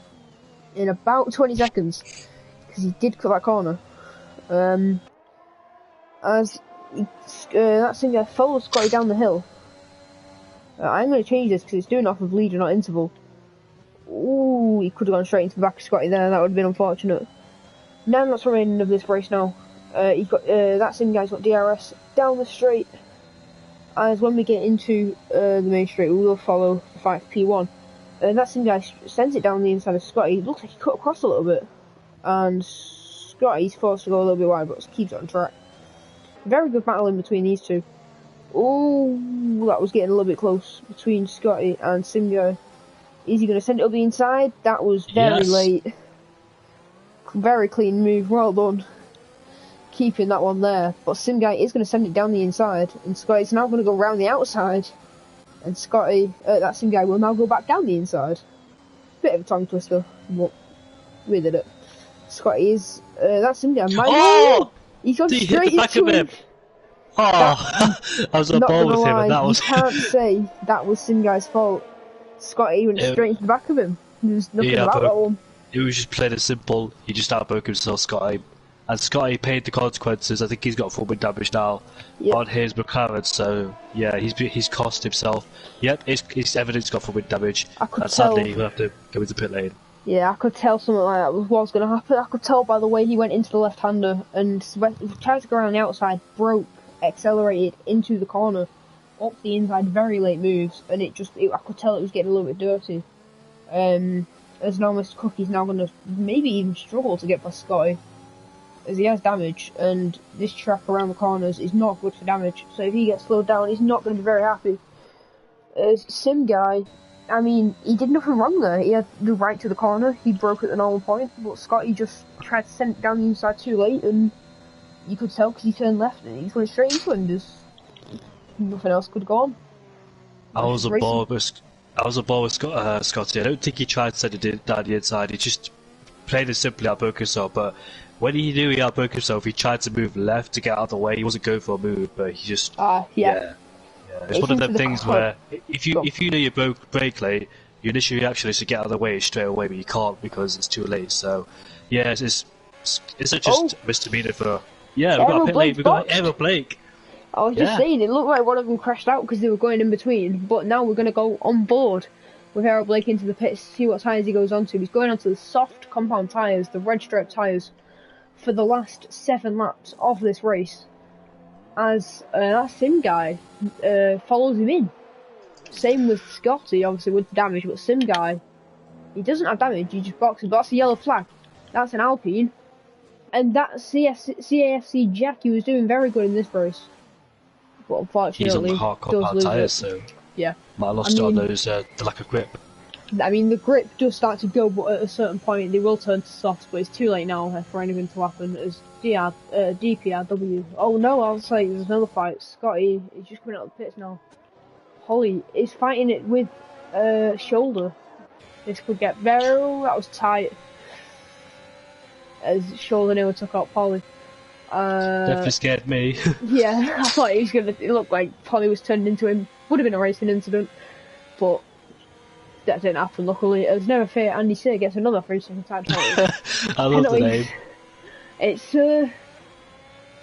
in about 20 seconds because he did cut that corner. As that sim guy follows Scotty down the hill. I'm going to change this because it's doing off of leader, not interval. Ooh, he could have gone straight into the back of Scotty there. That would have been unfortunate. 9 laps remaining of this race now. He's got that same guy's got DRS down the straight. As when we get into the main straight, we will follow the 5P1. And that same guy sends it down the inside of Scotty. It looks like he cut across a little bit. And Scotty's forced to go a little bit wide, but keeps it on track. Very good battle in between these two. Oh, that was getting a little bit close between Scotty and Sim Guy. Is he going to send it up the inside? That was very late. Very clean move, well done. Keeping that one there. But Sim Guy is going to send it down the inside. And Scotty's now going to go round the outside. And Scotty, that Sim Guy will now go back down the inside. Bit of a tongue twister, but we did it. Scotty is, that Sim Guy might he's gone straight into him. Oh, I was on ball with him, and that was. You can't say that was Sim Guy's fault. Scotty went straight into the back of him. There's nothing about that one. It was just plain and simple. He just outbroke himself, Scotty. And Scotty paid the consequences. I think he's got full wind damage now on his McLaren, so yeah, he's cost himself. Yep, it's evidence he's got full wind damage. And sadly, he'll have to go into pit lane. Yeah, I could tell something like that was going to happen. I could tell by the way he went into the left-hander and tried to go around the outside, broke, accelerated into the corner, up the inside, very late moves, and I could tell it was getting a little bit dirty. As now Mr. Cookie's now going to maybe even struggle to get past Scotty, as he has damage, and this track around the corners is not good for damage, so if he gets slowed down, he's not going to be very happy. As Sim Guy, I mean, he did nothing wrong there. He had the right to the corner, he broke at the normal point, but Scotty just tried to send it down the inside too late, and you could tell because he turned left and he's going straight into him. There's nothing else could go on. I was a ball with Scotty. I don't think he tried to send it down the inside. He just plain and simply outbroke himself. But when he knew he outbroke himself, he tried to move left to get out of the way. He wasn't going for a move, but he just It's one of them things where if you know you brake late, your initial reaction is to get out of the way straight away, but you can't because it's too late. So yeah, it's not just misdemeanor for. Yeah, we've got a pit lane. We've got Emma Blake. I was just saying, it looked like one of them crashed out because they were going in between. But now we're going to go on board with Errol Blake into the pits, see what tyres he goes onto. He's going onto the soft compound tyres, the red stripe tyres, for the last 7 laps of this race. As that Sim Guy follows him in. Same with Scotty, obviously with the damage, but Sim Guy, he doesn't have damage, he just boxes. But that's a yellow flag. That's an Alpine. And that CAFC Jack, he was doing very good in this race. But unfortunately, he's on hard compound tyres, so yeah, might have lost on those the lack of grip. I mean, the grip does start to go, but at a certain point they will turn to soft. But it's too late now for anything to happen. As DPRW. Oh no, I was like, there's another fight. Scotty is just coming out of the pits now. Holly is fighting it with shoulder. This could get very. Oh, that was tight. As shoulder nearly took out Polly. Definitely scared me. Yeah, I thought he was gonna. It looked like Polly was turned into him. Would have been a racing incident, but that didn't happen. Luckily, it was never fair. Andy Sear gets another 3-second time penalty. I love the name. It's a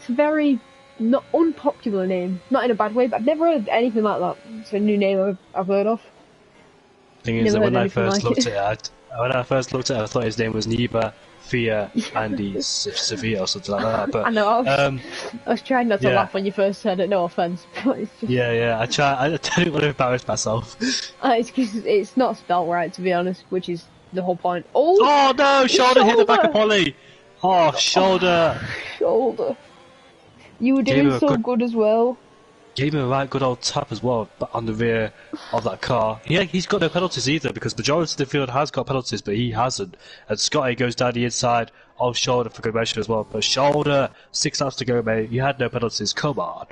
very not unpopular name, not in a bad way, but I've never heard anything like that. It's a new name I've heard of. Thing is that when I first looked at it, I thought his name was Niba Fia Andy Sevilla or something like that. But I know. I was trying not to laugh when you first said it. No offense. But it's just... Yeah. I didn't want to embarrass myself. It's because it's not spelled right, to be honest, which is the whole point. Oh no! Shoulder hit the back of Polly. Oh, shoulder. Shoulder. You were doing so good as well. Gave him a right good old tap as well, but on the rear of that car. Yeah, he's got no penalties either, because majority of the field has got penalties, but he hasn't. And Scotty goes down the inside of shoulder for good measure as well. But shoulder, 6 laps to go, mate. You had no penalties. Come on.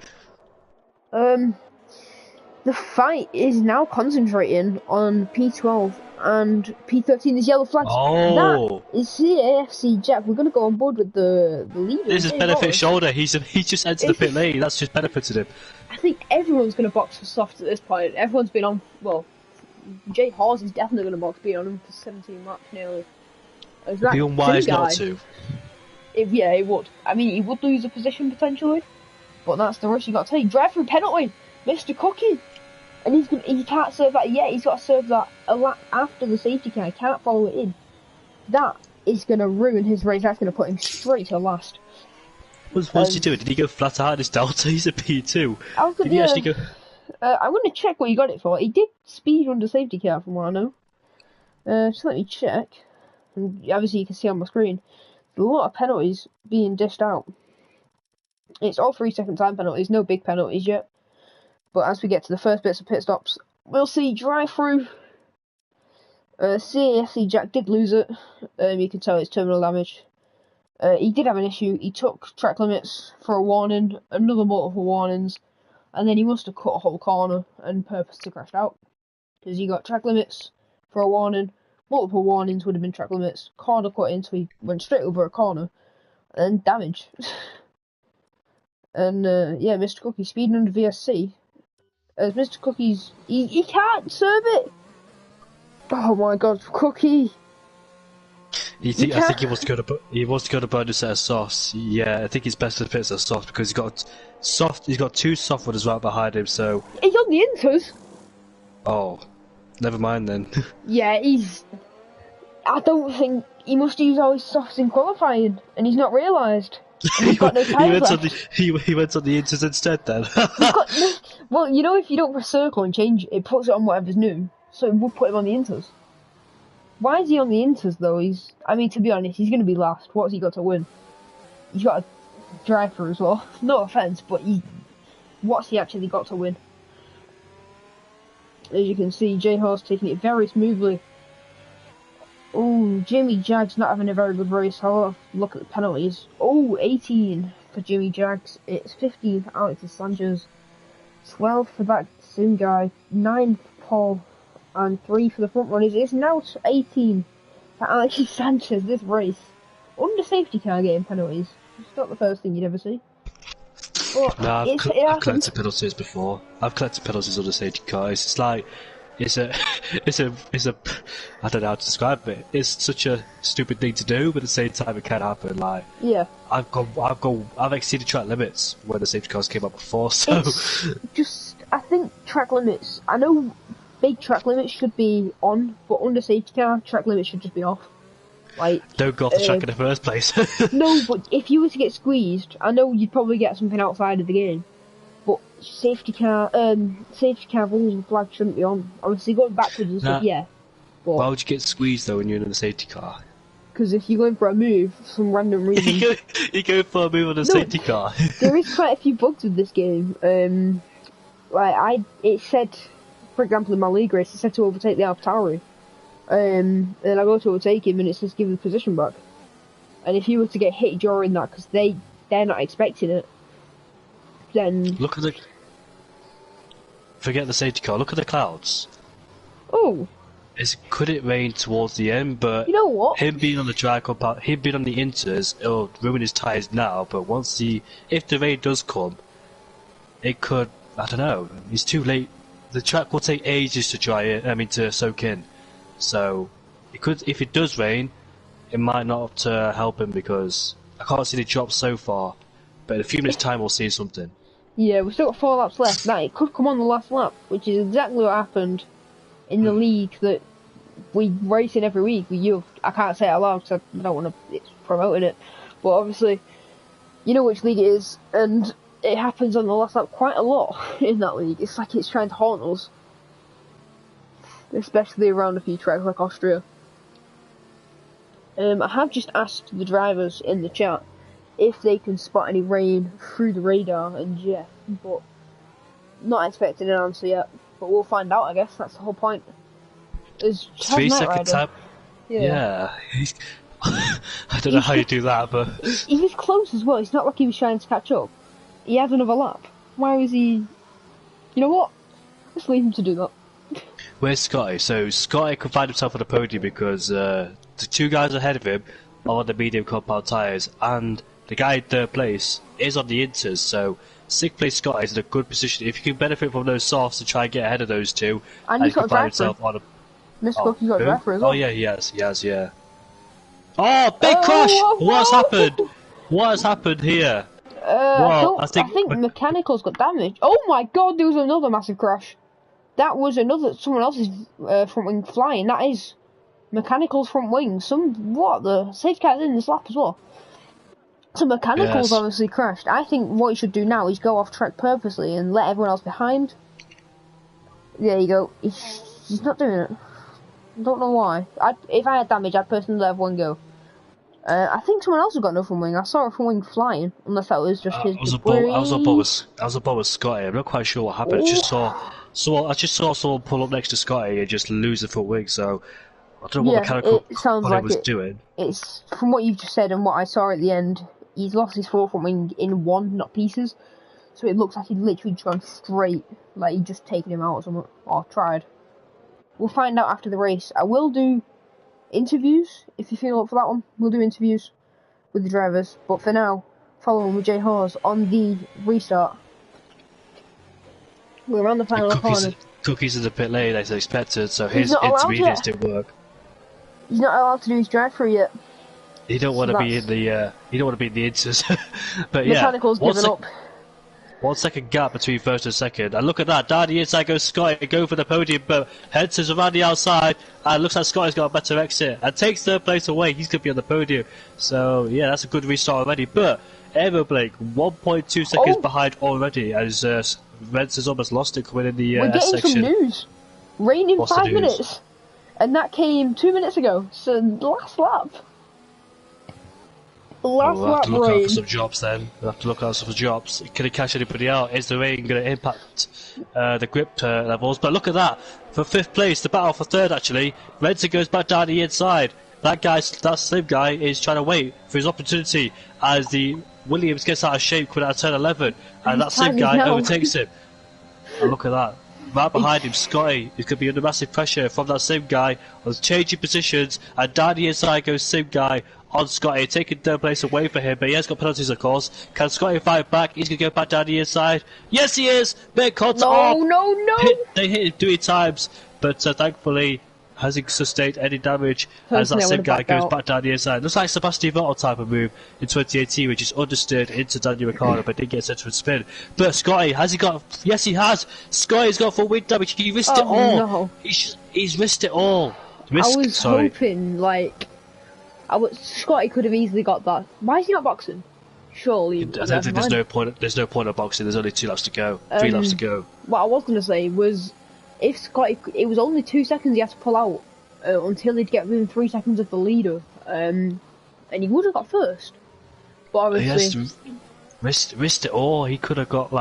The fight is now concentrating on P12 and P13 is yellow flags. Oh, that is CAFC Jack. We're going to go on board with the leader. This is benefit shoulder. He just entered the pit lane. That's just benefited him. I think everyone's going to box for soft at this point. Everyone's been on. Well, Jay Hawes is definitely going to box. Being on him for 17 laps nearly. It'd be unwise not to. Yeah, it would. I mean, he would lose a position potentially, but that's the risk you got to take. Drive through penalty, Mr. Cookie. And he can't serve that yet. He's got to serve that a lap after the safety car. He can't follow it in. That is going to ruin his race. That's going to put him straight to last. What's he doing? Did he go flat out his Delta? He's a P2. Did he actually go? I'm going to check what he got it for. He did speed under safety car, from what I know. Just let me check. And obviously, you can see on my screen. There's a lot of penalties being dished out. It's all 3-second time penalties, no big penalties yet. But as we get to the first bits of pit stops, we'll see drive-through. CAFC Jack did lose it. You can tell it's terminal damage. He did have an issue. He took track limits for a warning, another multiple warnings, and then he must have cut a whole corner and purposely crashed out. Because he got track limits for a warning, multiple warnings would have been track limits, corner cut in, so he went straight over a corner, and damage. And yeah, Mr. Cookie speeding under VSC. As Mr. Cookie's, he can't serve it. Oh my God, Cookie! I think he wants to go to burn a set of softs. Yeah, I think it's best to pit a soft because he's got two soft ones right behind him. So he's on the inters. Oh, never mind then. Yeah, I don't think he must use all his softs in qualifying, and he's not realised. He's got no tyres left. He went on the inters instead then. Well, you know, if you don't press circle and change it, it puts it on whatever's new. So it would put him on the inters. Why is he on the inters though? I mean, to be honest, he's going to be last. What's he got to win? He's got a drive-through as well. No offence, but what's he actually got to win? As you can see, J-Horse taking it very smoothly. Oh, Jimmy Jag's not having a very good race. I'll have a look at the penalties. Oh, 18 for Jimmy Jags. It's 15 for Alex Sanchez. 12 for that Sim guy. 9 for Paul. And 3 for the front runners. It's now 18 for Alex Sanchez this race. Under safety car getting penalties. It's not the first thing you'd ever see. But no, I've collected penalties before. I've collected penalties under safety cars. It's like, it's a, I don't know how to describe it. It's such a stupid thing to do, but at the same time it can happen. Like, yeah, I've exceeded track limits when the safety cars came up before. So, I think track limits. I know big track limits should be on, but under safety car, track limits should just be off. Like, don't go off the track in the first place. No, but if you were to get squeezed, I know you'd probably get something outside of the game. But safety car rules and flags shouldn't be on. Obviously, going backwards and stuff, yeah. But why would you get squeezed though when you're in the safety car? Because if you're going for a move for some random reason, you go for a move on a safety car. There is quite a few bugs with this game. It said, for example, in my league race, it said to overtake the AlphaTauri. And I go to overtake him, and it says give the position back. And if you were to get hit during that, because they're not expecting it, then forget the safety car. Look at the clouds. Oh. Could it rain towards the end? But you know what? Him being on the him being on the inters, it'll ruin his tyres now. But if the rain does come, it could. I don't know. It's too late. The track will take ages to to soak in. So it could. If it does rain, it might not help him because I can't see the drop so far. But in a few minutes' time, we'll see something. Yeah, we've still got 4 laps left. Now, it could come on the last lap, which is exactly what happened in the league that we race in every week with you. I can't say it out loud because I don't want to promote it. But obviously, you know which league it is, and it happens on the last lap quite a lot in that league. It's like it's trying to haunt us. Especially around a few tracks like Austria. I have just asked the drivers in the chat if they can spot any rain through the radar and Jeff, but not expecting an answer yet. But we'll find out, I guess. That's the whole point. Is 3 second time. Yeah. I don't know how you do that, but he was close as well. It's not like he was trying to catch up. He had another lap. Why was he? You know what? Let's leave him to do that. Where's Scotty? So Scotty could find himself on the podium because the 2 guys ahead of him are on the medium compound tyres, and the guy in 3rd place is on the inters. So 6th place Scotty is in a good position. If you can benefit from those softs and try and get ahead of those 2, and he can find himself on a. Mr. Cookie's got a driver as well. Oh yeah, he has, yeah. Oh, big crash! What's happened? What has happened here? I think Mechanical's got damaged. Oh my God, there was another massive crash. That was someone else's front wing flying. That is Mechanicals front wing. The safety car's in this lap as well. So mechanicals obviously crashed. I think what you should do now is go off track purposely and let everyone else behind. There you go. He's not doing it. I don't know why. If I had damage, I'd personally let everyone go. I think someone else has got no front wing. I saw a front wing flying, unless that was just his debris. I was above Scotty. I'm not quite sure what happened. I just saw someone pull up next to Scotty and just lose the front wing. So I don't know what mechanical was doing. It's from what you've just said and what I saw at the end. He's lost his front wing in one, not pieces. So it looks like he'd literally gone straight, like he'd just taken him out or something, or tried. We'll find out after the race. I will do interviews, if you feel up for that one. We'll do interviews with the drivers. But for now, following with Jay Hawes on the restart. We're around the final corner. Cookies in the pit lane as expected, so his intermediates didn't work. He's not allowed to do his drive-through yet. You don't want to be in the you don't want to be in the inters. But Mechanical's given up. 1 second gap between first and second. And look at that, down the inside goes Scotty, go for the podium, but Henson's around the outside, and looks like Scotty's got a better exit, and takes third place away. He's going to be on the podium. So, yeah, that's a good restart already. But, Evo Blake, 1.2 seconds behind already, as Henson's almost lost it coming in the We're getting section. some news. Rain in 5 minutes. And that came 2 minutes ago. So, last lap. We'll have to look out for some jobs then. We'll have to look out for some jobs. Can it catch anybody out? Is the rain going to impact the grip levels? But look at that. For 5th place, the battle for 3rd actually. Renson goes back down the inside. That slim guy is trying to wait for his opportunity as the Williams gets out of shape coming out of turn 11. And that slim guy overtakes him. And look at that. Right behind him, Scotty, who could be under massive pressure from that same guy, was changing positions, and down the inside goes same guy on Scotty, taking third place away for him, but he has got penalties of course. Can Scotty fight back? He's going to go back down the inside. Yes he is! Big contact! No! They hit him 3 times, but thankfully hasn't sustained any damage as that same guy goes back down the inside. Looks like Sebastian Vettel type of move in 2018, which is understeered into Daniel Ricciardo, but didn't get sent to a spin. But Scotty, has he got... Yes, he has! Scotty's got full wind damage. He risked it all. No. He's risked it all. Hoping, like... Scotty could have easily got that. Why is he not boxing? Surely. I don't think there's no point of boxing. There's only 2 laps to go. 3 laps to go. What I was going to say was, if Scotty, it was only 2 seconds he had to pull out until he'd get within 3 seconds of the leader, and he would have got first. But obviously, he has risked it all. He could have got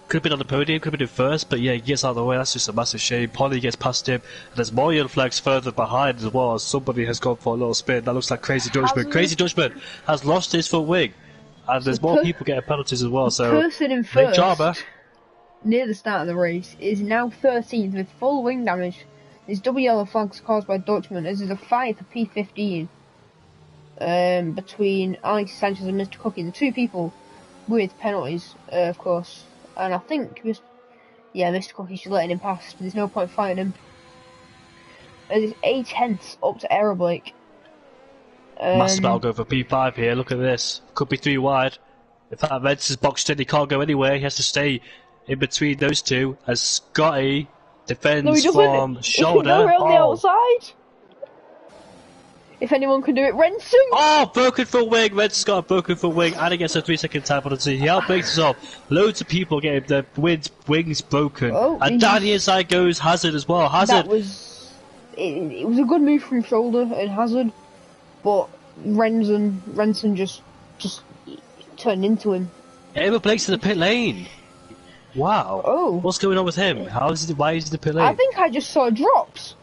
could have been on the podium, could have been in first, but yeah, he gets out of the way. That's just a massive shame. Polly gets past him, and there's more yellow flags further behind as well. As somebody has gone for a little spin. That looks like Crazy Dutchman. Crazy Dutchman has lost his front wing, and there's more people getting penalties as well. So, person in first, near the start of the race, is now 13th with full wing damage. There's double yellow flags caused by Dutchman. This is a fight for P15 between Alex Sanchez and Mr. Cookie, the 2 people with penalties, of course. And I think Mr. Cookie's just letting him pass. There's no point fighting him. There's 8/10 up to Aero Blake. Massive battle go for P5 here. Look at this. Could be 3 wide. If that Reds is boxed in, he can't go anywhere. He has to stay in between those 2 as Scotty defends from shoulder. No, we're on the outside. If anyone can do it, Renson! Oh, broken front wing. Renson's got a broken front wing, and he gets a 3-second time penalty. He outbreaks himself. Loads of people getting their wings broken. And down the inside goes Hazard as well. Hazard. It was a good move from shoulder and Hazard, but Renson just turned into him. Emma Blake's in the pit lane. Wow. Oh. What's going on with him? Why is he in the pit lane? I think I just saw drops.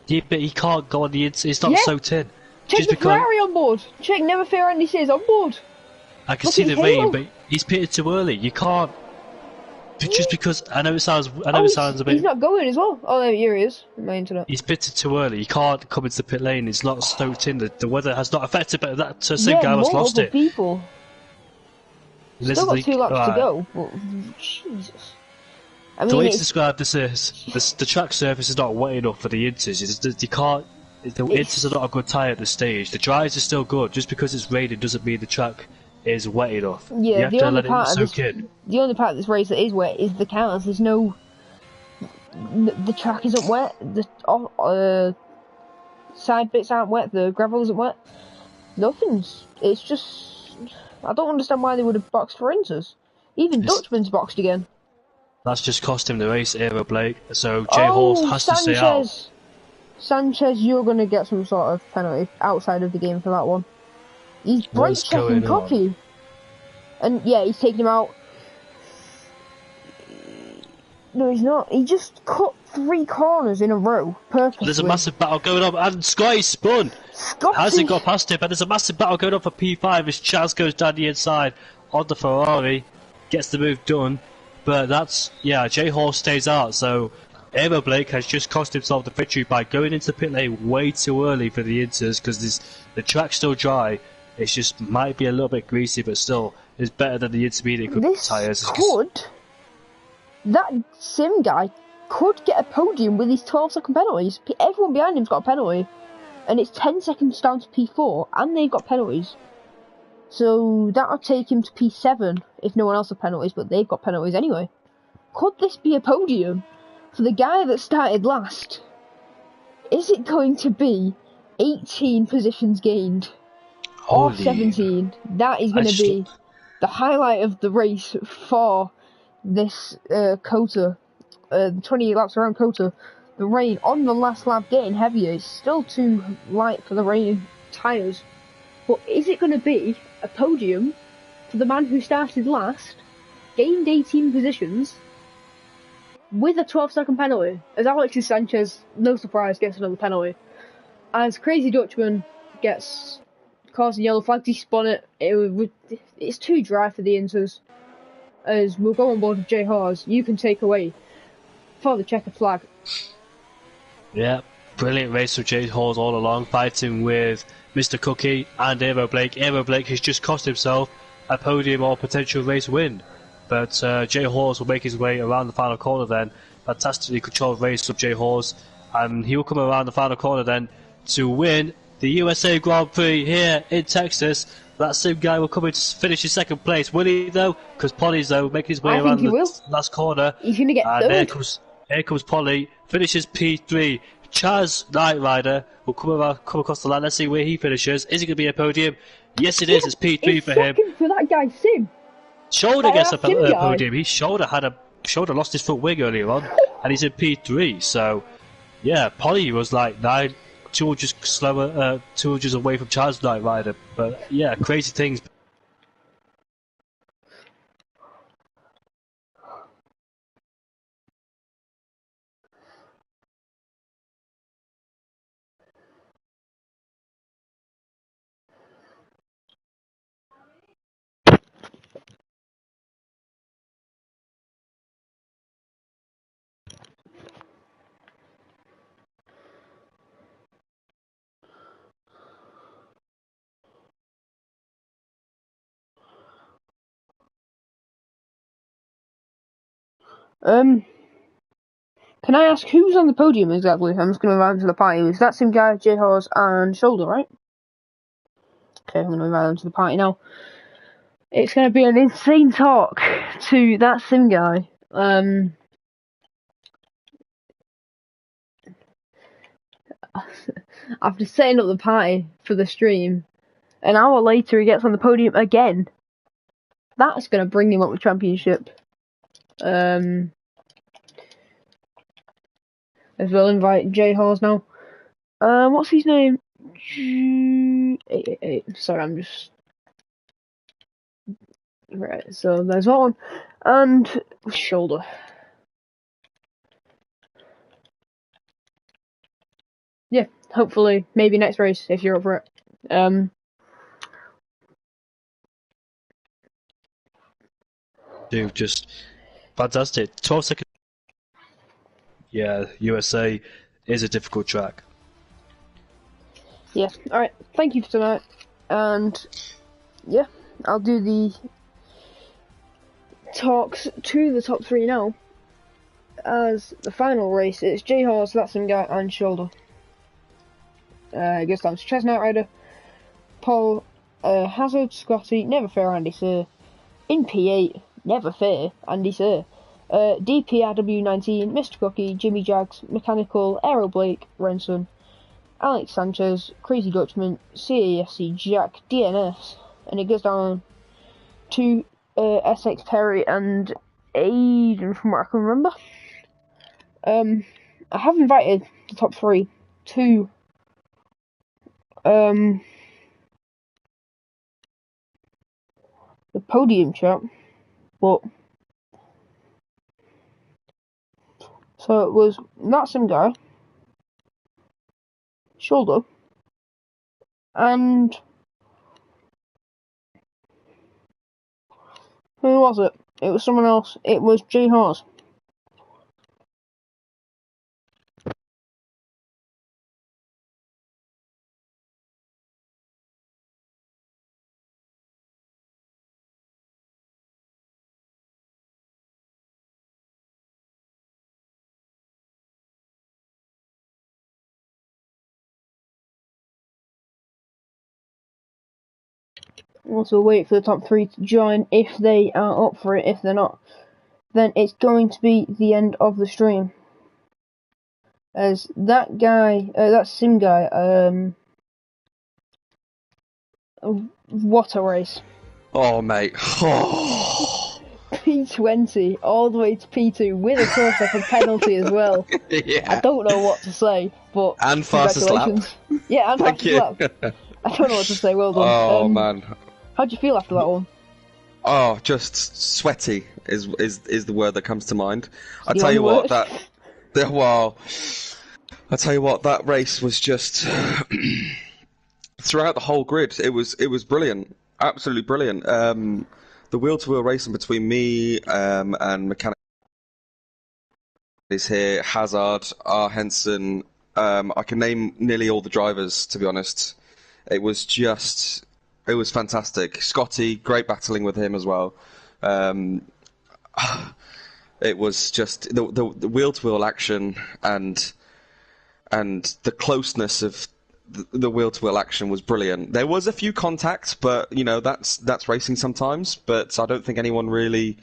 Yeah, but he can't go on the inside. It's not soaked in. Check the Ferrari on board. Check Never Fear Andy says on board. I can see the rain, but he's pitted too early. You can't. Just because I know it sounds a bit. He's not going as well. Oh, there he is. My internet. He's pitted too early. You can't come into the pit lane. It's not soaked in. The weather has not affected, but that same guy has lost it. People. Still got 2 laps to go. But, Jesus. I mean, the way to describe this is the track surface is not wet enough for the inters. You can't. The inters are not a good tyre at this stage. The dries are still good. Just because it's raining doesn't mean the track is wet enough. Yeah, you have to let it soak in. The only part of this race that is wet is the cars. There's no. The track isn't wet. side bits aren't wet, the gravel isn't wet. Nothing's. It's just... I don't understand why they would have boxed for Inters. Even Dutchman's boxed again. That's just cost him the race, Aero Blake. So Jay Horse has to stay out. Sanchez, you're going to get some sort of penalty outside of the game for that one. He's brake checking Cookie. And yeah, he's taking him out. No, he's not. He just cut 3 corners in a row, purposely. There's a massive battle going on, and Scotty spun. Hasn't got past him, but there's a massive battle going on for P5 as Chaz goes down the inside on the Ferrari, gets the move done. But that's, yeah, Jay Horse stays out, so Aero Blake has just cost himself the victory by going into pit lane way too early for the Inters, because the track's still dry. It just might be a little bit greasy, but still, it's better than the intermediate tyres. That Sim guy could get a podium with his 12-second penalties. Everyone behind him's got a penalty. And it's 10 seconds down to P4, and they've got penalties. So that'll take him to P7 if no one else has penalties, but they've got penalties anyway. Could this be a podium for the guy that started last? Is it going to be 18 positions gained? Or 17? That is going to be the highlight of the race for this COTA, 28 laps around COTA. The rain on the last lap getting heavier. It's still too light for the rain tyres. But is it going to be a podium for the man who started last, gained 18 positions, with a 12-second penalty? As Alexis Sanchez, no surprise, gets another penalty. As Crazy Dutchman gets causing yellow flags, he spun it. It's too dry for the Inters. As we'll go on board with Jay Hawes, you can take away for the checkered flag. Yeah, brilliant race for Jay Hawes all along, fighting with Mr. Cookie and Aero Blake. Aero Blake has just cost himself a podium or potential race win. But Jay Hawes will make his way around the final corner then. Fantastically controlled race of Jay Hawes. And he will come around the final corner then to win the USA Grand Prix here in Texas. That same guy will come in to finish in second place. Will he though? Because Polly's though making his way around the last corner. He's going to get third. Here comes Polly, finishes P3. Chaz Knight Rider will come across the line. Let's see where he finishes. Is it going to be a podium? Yes, it is. It's P3 for him. For that guy, Sim. Shoulder gets a podium. His shoulder lost his foot wing earlier on, and he's in P3. So, yeah, Polly was like 200 slower, 200 away from Chaz Knight Rider. But yeah, crazy things. Can I ask who's on the podium exactly? I'm just going to move on to the party. Is that same guy, Jay Hawes and Shoulder, right? Okay, I'm going to move on to the party now. It's going to be an insane talk to that sim guy. After setting up the party for the stream, an hour later he gets on the podium again. That's going to bring him up with championship. As well invite Jay Hawes now. What's his name? 888. Sorry, I'm just... Right, so there's that one. And Shoulder. Yeah, hopefully, maybe next race, if you're up for it. Dude, just fantastic. 12 seconds. Yeah, USA is a difficult track. Yeah, alright, thank you for tonight. And, yeah, I'll do the talks to the top 3 now. As the final race, it's Jay Hawes, That's Some Guy, and Shoulder. I guess that's Chaz Knight Rider, Paul, Hazard, Scotty, Never Fair, Andy Sir. In P8, Never Fair, Andy Sir. DPRW19, Mr. Cookie, Jimmy Jags, Mechanical, Aero Blake, Renson, Alex Sanchez, Crazy Dutchman, CAFC Jack, DNS, and it goes down to SX Terry and Aiden from what I can remember. I have invited the top 3 to the podium chat, but so it was that same guy, Shoulder, and who was it? It was someone else. It was Jay Haas. Also wait for the top 3 to join if they are up for it. If they're not, then it's going to be the end of the stream. As that guy, that sim guy, what a race. Oh, mate. P20 all the way to P2 with a cross-second penalty as well. Yeah. I don't know what to say, but And fastest lap. Yeah, and Thank fastest you. lap. I don't know what to say. Well done. Oh, man. How'd you feel after that one? Oh, just sweaty is the word that comes to mind. I The tell you only what, word? I tell you what, that race was just throughout the whole grid. It was brilliant, absolutely brilliant. The wheel-to-wheel racing between me and mechanic is here. Hazard, R. Henson. I can name nearly all the drivers, to be honest. It was fantastic. Scotty, great battling with him as well. It was just the wheel-to-wheel action and the closeness of the wheel-to-wheel action was brilliant. There was a few contacts, but you know that's racing sometimes. But I don't think anyone really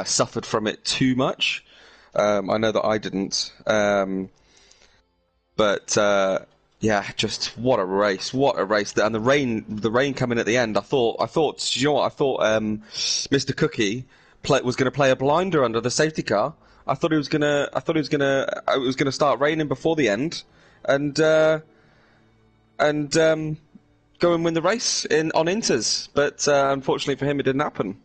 suffered from it too much. I know that I didn't. Yeah, just what a race! What a race! And the rain coming at the end. I thought, you know what? I thought Mr. Cookie was going to play a blinder under the safety car. It was gonna start raining before the end, and go and win the race on Inters. But unfortunately for him, it didn't happen.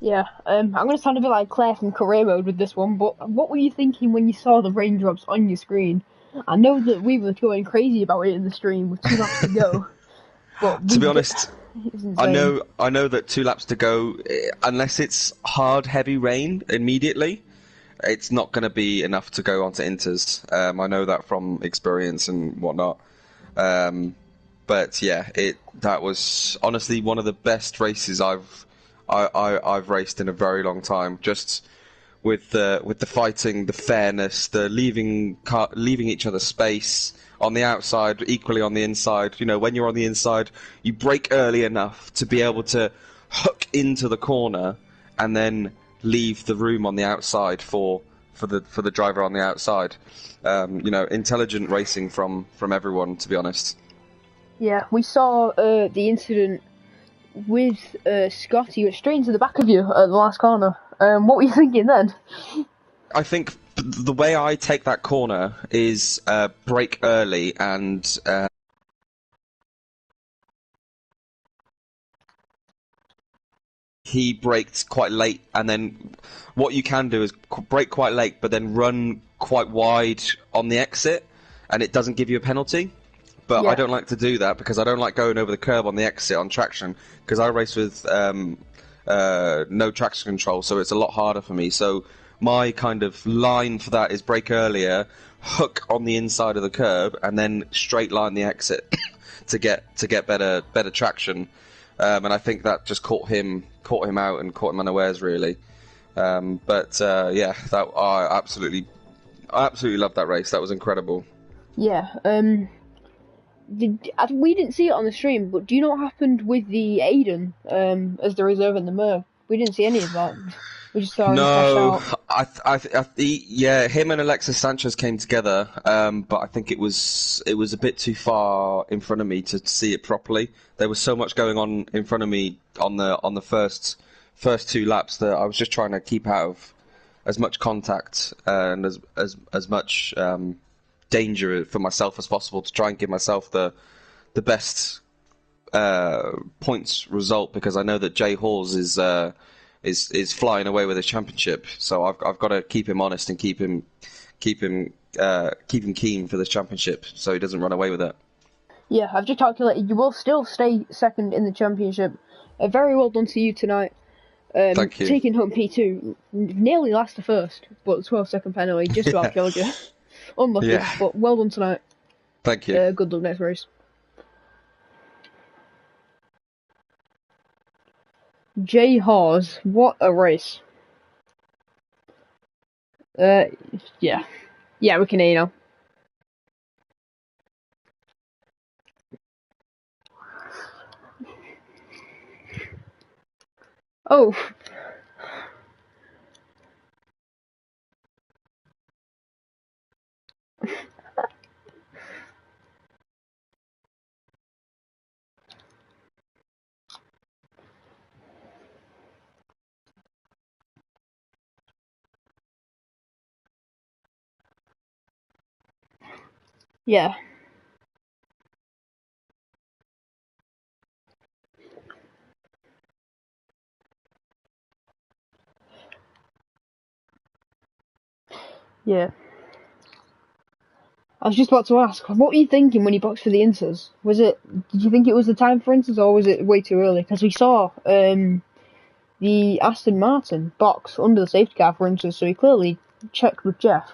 Yeah, I'm going to sound a bit like Claire from career mode with this one, but what were you thinking when you saw the raindrops on your screen? I know that we were going crazy about it in the stream with 2 laps to go, but to be honest, I know that 2 laps to go, unless it's hard, heavy rain immediately, it's not going to be enough to go onto Inters. I know that from experience and whatnot. But yeah, that was honestly one of the best races I've raced in a very long time. Just with the fighting, the fairness, the leaving each other space on the outside, equally on the inside. You know, when you're on the inside, you brake early enough to be able to hook into the corner and then leave the room on the outside for the driver on the outside. You know, intelligent racing from everyone, to be honest. Yeah, we saw the incident with Scotty went straight into the back of you at the last corner. What were you thinking then? I think the way I take that corner is brake early and he braked quite late, and then what you can do is brake quite late but then run quite wide on the exit, and it doesn't give you a penalty. But yeah. I don't like to do that because I don't like going over the curb on the exit on traction, because I race with no traction control, so it's a lot harder for me. So my kind of line for that is brake earlier, hook on the inside of the curb, and then straight line the exit to get better traction. And I think that just caught him out and caught him unawares, really. Yeah, I absolutely loved that race. That was incredible. Yeah. We didn't see it on the stream, but do you know what happened with the Aiden as the reserve in the Merv? We didn't see any of that. We just saw him crash No, out. yeah, him and Alexis Sanchez came together, but I think it was a bit too far in front of me to see it properly. There was so much going on in front of me on the first two laps that I was just trying to keep out of as much contact and as much danger for myself as possible to try and give myself the best points result, because I know that Jay Halls is flying away with his championship. So I've got to keep him honest and keep him keen for this championship, so he doesn't run away with it. Yeah, I've just calculated. You will still stay second in the championship. Very well done to you tonight. Thank you. Taking home P2, nearly last to first, but 12-second penalty just about killed you. Unlucky, Yeah. but well done tonight. Thank you. Good luck next race. Jay Hawes, what a race. Yeah. Yeah, we can hear you now. Oh. Yeah. Yeah. I was just about to ask, what were you thinking when you boxed for the Inters? Did you think it was the time for Inters, or was it way too early? Because we saw the Aston Martin box under the safety car for Inters, so he clearly checked with Jeff.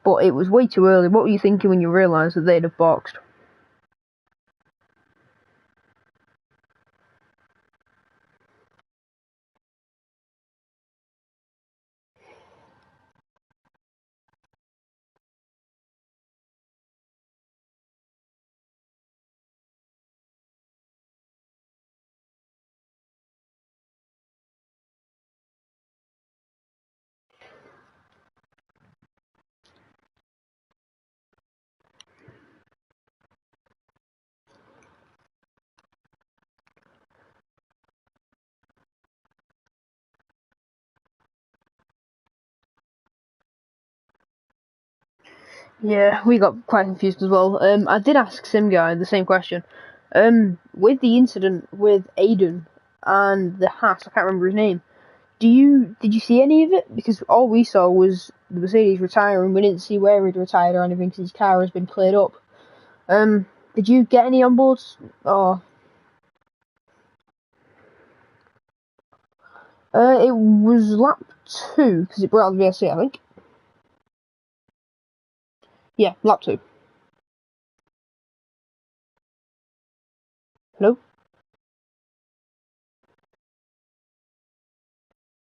But it was way too early. What were you thinking when you realised that they'd have boxed? Yeah, we got quite confused as well. I did ask Simguy the same question. With the incident with Aiden and the Haas, I can't remember his name. Did you see any of it? Because all we saw was the Mercedes retiring. We didn't see where he'd retired or anything because his car has been cleared up. Did you get any on boards? Or it was lap 2 because it brought out the VSC, I think. Yeah, lap 2. Hello?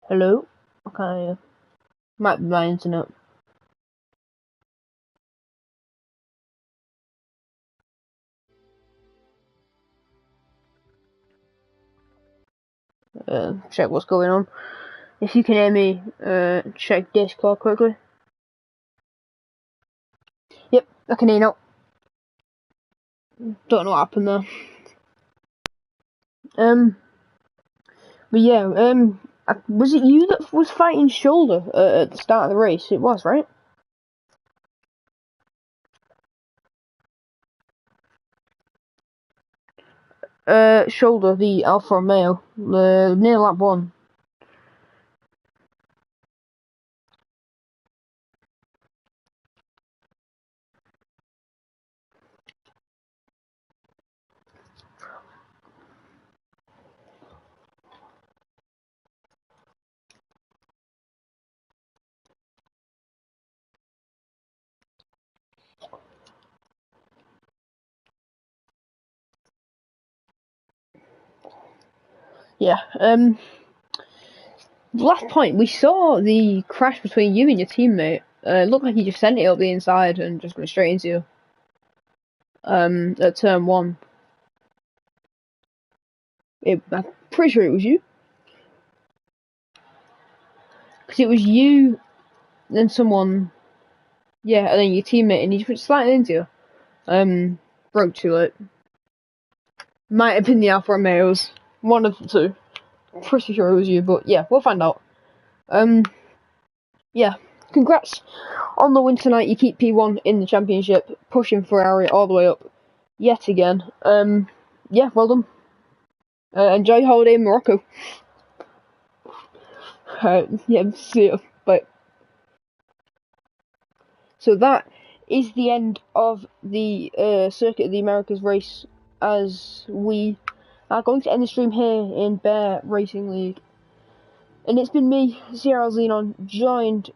Hello? Okay, might be my internet. Check what's going on. If you can hear me, check Discord quickly. Yep, I can hear you now. Don't know what happened there. But yeah, was it you that was fighting Shoulder at the start of the race? It was, right? Shoulder, the Alfa Romeo, near lap 1. Yeah, last point, we saw the crash between you and your teammate. It looked like he just sent it up the inside and just went straight into you. At turn 1. I'm pretty sure it was you. Because it was you, then someone, yeah, and then your teammate, and he just slightly into you. Broke too late. Might have been the Alfa Romeos, one of the two. Pretty sure it was you, but yeah, we'll find out. Yeah, congrats on the win tonight. You keep P1 in the championship, pushing Ferrari all the way up yet again. Yeah, well done. Enjoy your holiday in Morocco. Yeah, see you. Bye. So that is the end of the Circuit of the Americas race, as we are going to end the stream here in Bear Racing League. And it's been me, CRL Xenon, joined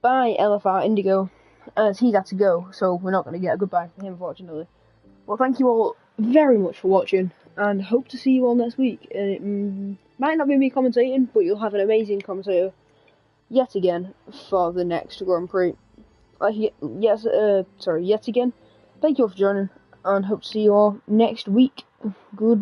by LFR Indigo, as he's had to go, so we're not going to get a goodbye from him, unfortunately. Well, thank you all very much for watching, and hope to see you all next week. It might not be me commentating, but you'll have an amazing commentator yet again for the next Grand Prix. Yet again. Thank you all for joining, and hope to see you all next week. Good.